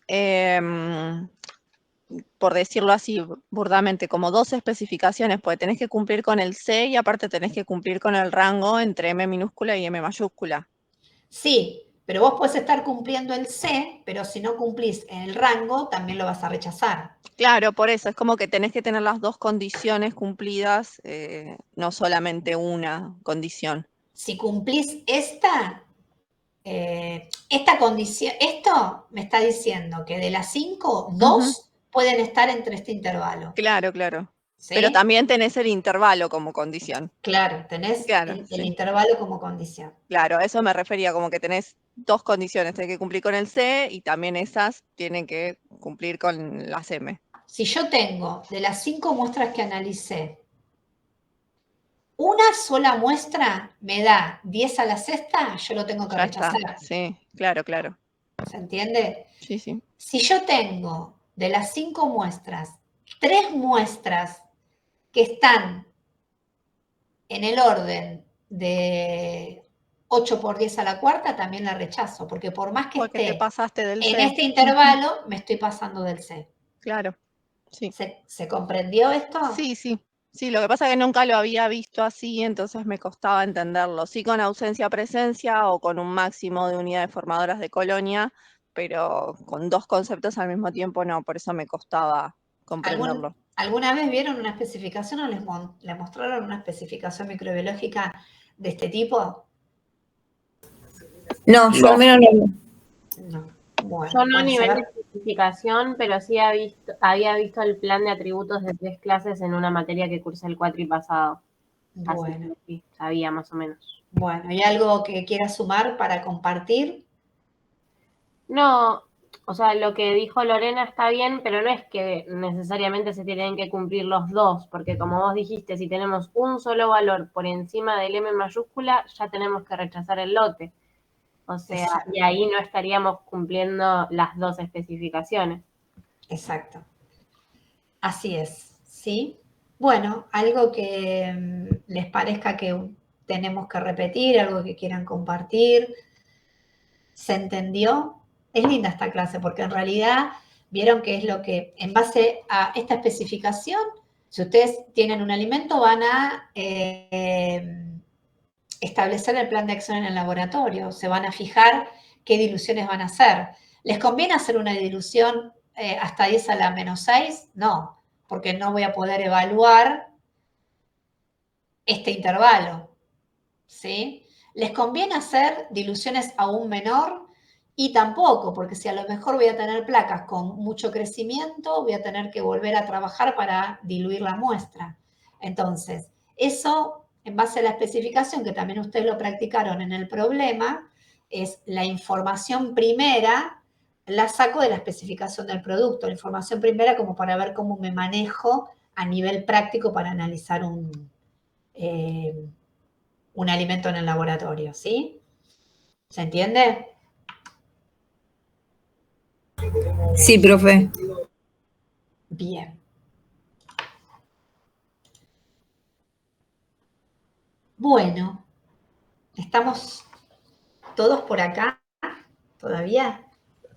D: por decirlo así burdamente, como 2 especificaciones, porque tenés que cumplir con el C y aparte tenés que cumplir con el rango entre M minúscula y M mayúscula.
A: Sí, pero vos podés estar cumpliendo el C, pero si no cumplís en el rango, también lo vas a rechazar.
D: Claro, por eso, es como que tenés que tener las 2 condiciones cumplidas, no solamente una condición.
A: Si cumplís esta condición, esto me está diciendo que de las 5, 2 pueden estar entre este intervalo.
D: Claro, claro.
A: ¿Sí?
D: Pero también tenés el intervalo como condición.
A: Claro, tenés el intervalo como condición.
D: Claro, a eso me refería, como que tenés 2 condiciones, tenés que cumplir con el C y también esas tienen que cumplir con las M.
A: si yo tengo de las 5 muestras que analicé, una sola muestra me da 10 a la sexta, yo lo tengo que
D: Ya está.
A: rechazar.
D: Sí, claro, claro.
A: ¿Se entiende?
D: Sí, sí.
A: Si yo tengo de las 5 muestras, 3 muestras que están en el orden de 8 por 10 a la cuarta, también la rechazo, porque por más que
D: Porque te
A: esté
D: pasaste del
A: en
D: C.
A: este intervalo, me estoy pasando del C.
D: Claro, sí.
A: ¿Se comprendió esto?
D: Sí, sí. Sí, lo que pasa es que nunca lo había visto así, entonces me costaba entenderlo. Sí con ausencia-presencia o con un máximo de unidades formadoras de colonia, pero con 2 conceptos al mismo tiempo no, por eso me costaba comprenderlo.
A: ¿Alguna vez vieron una especificación o les mostraron una especificación microbiológica de este tipo?
E: No, yo al menos no.
A: No. Bueno,
C: Yo no a
A: puede
C: nivel
A: ser.
C: de especificación, pero sí había visto el plan de atributos de 3 clases en una materia que cursé el cuatri pasado. Así
A: Bueno,
C: que sí, sabía más o menos.
A: bueno, ¿hay algo que quieras sumar para compartir?
C: No, o sea, lo que dijo Lorena está bien, pero no es que necesariamente se tienen que cumplir los dos, porque como vos dijiste, si tenemos un solo valor por encima del M mayúscula, ya tenemos que rechazar el lote. O sea,
A: Exacto.
C: y ahí no estaríamos cumpliendo las 2 especificaciones.
A: Exacto. Así es, ¿sí? Bueno, algo que les parezca que tenemos que repetir, algo que quieran compartir. ¿Se entendió? Es linda esta clase porque en realidad vieron que es lo que, en base a esta especificación, si ustedes tienen un alimento, van a establecer el plan de acción en el laboratorio, se van a fijar qué diluciones van a hacer. ¿Les conviene hacer una dilución hasta 10 a la menos 6? No, porque no voy a poder evaluar este intervalo, ¿sí? ¿Les conviene hacer diluciones aún menor? Y tampoco, porque si a lo mejor voy a tener placas con mucho crecimiento, voy a tener que volver a trabajar para diluir la muestra. Entonces, eso, en base a la especificación, que también ustedes lo practicaron en el problema, es la información primera, la saco de la especificación del producto, la información primera como para ver cómo me manejo a nivel práctico para analizar un alimento en el laboratorio, ¿sí? ¿Se entiende?
E: Sí, profe.
A: Bien. Bueno, ¿estamos todos por acá todavía?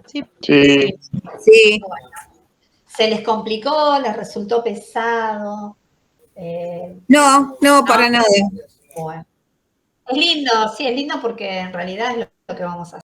D: Sí.
F: Sí,
E: Sí.
A: ¿Se les complicó? ¿Les resultó pesado?
E: No, no, para nada.
A: Bueno. Es lindo, sí, es lindo porque en realidad es lo que vamos a hacer.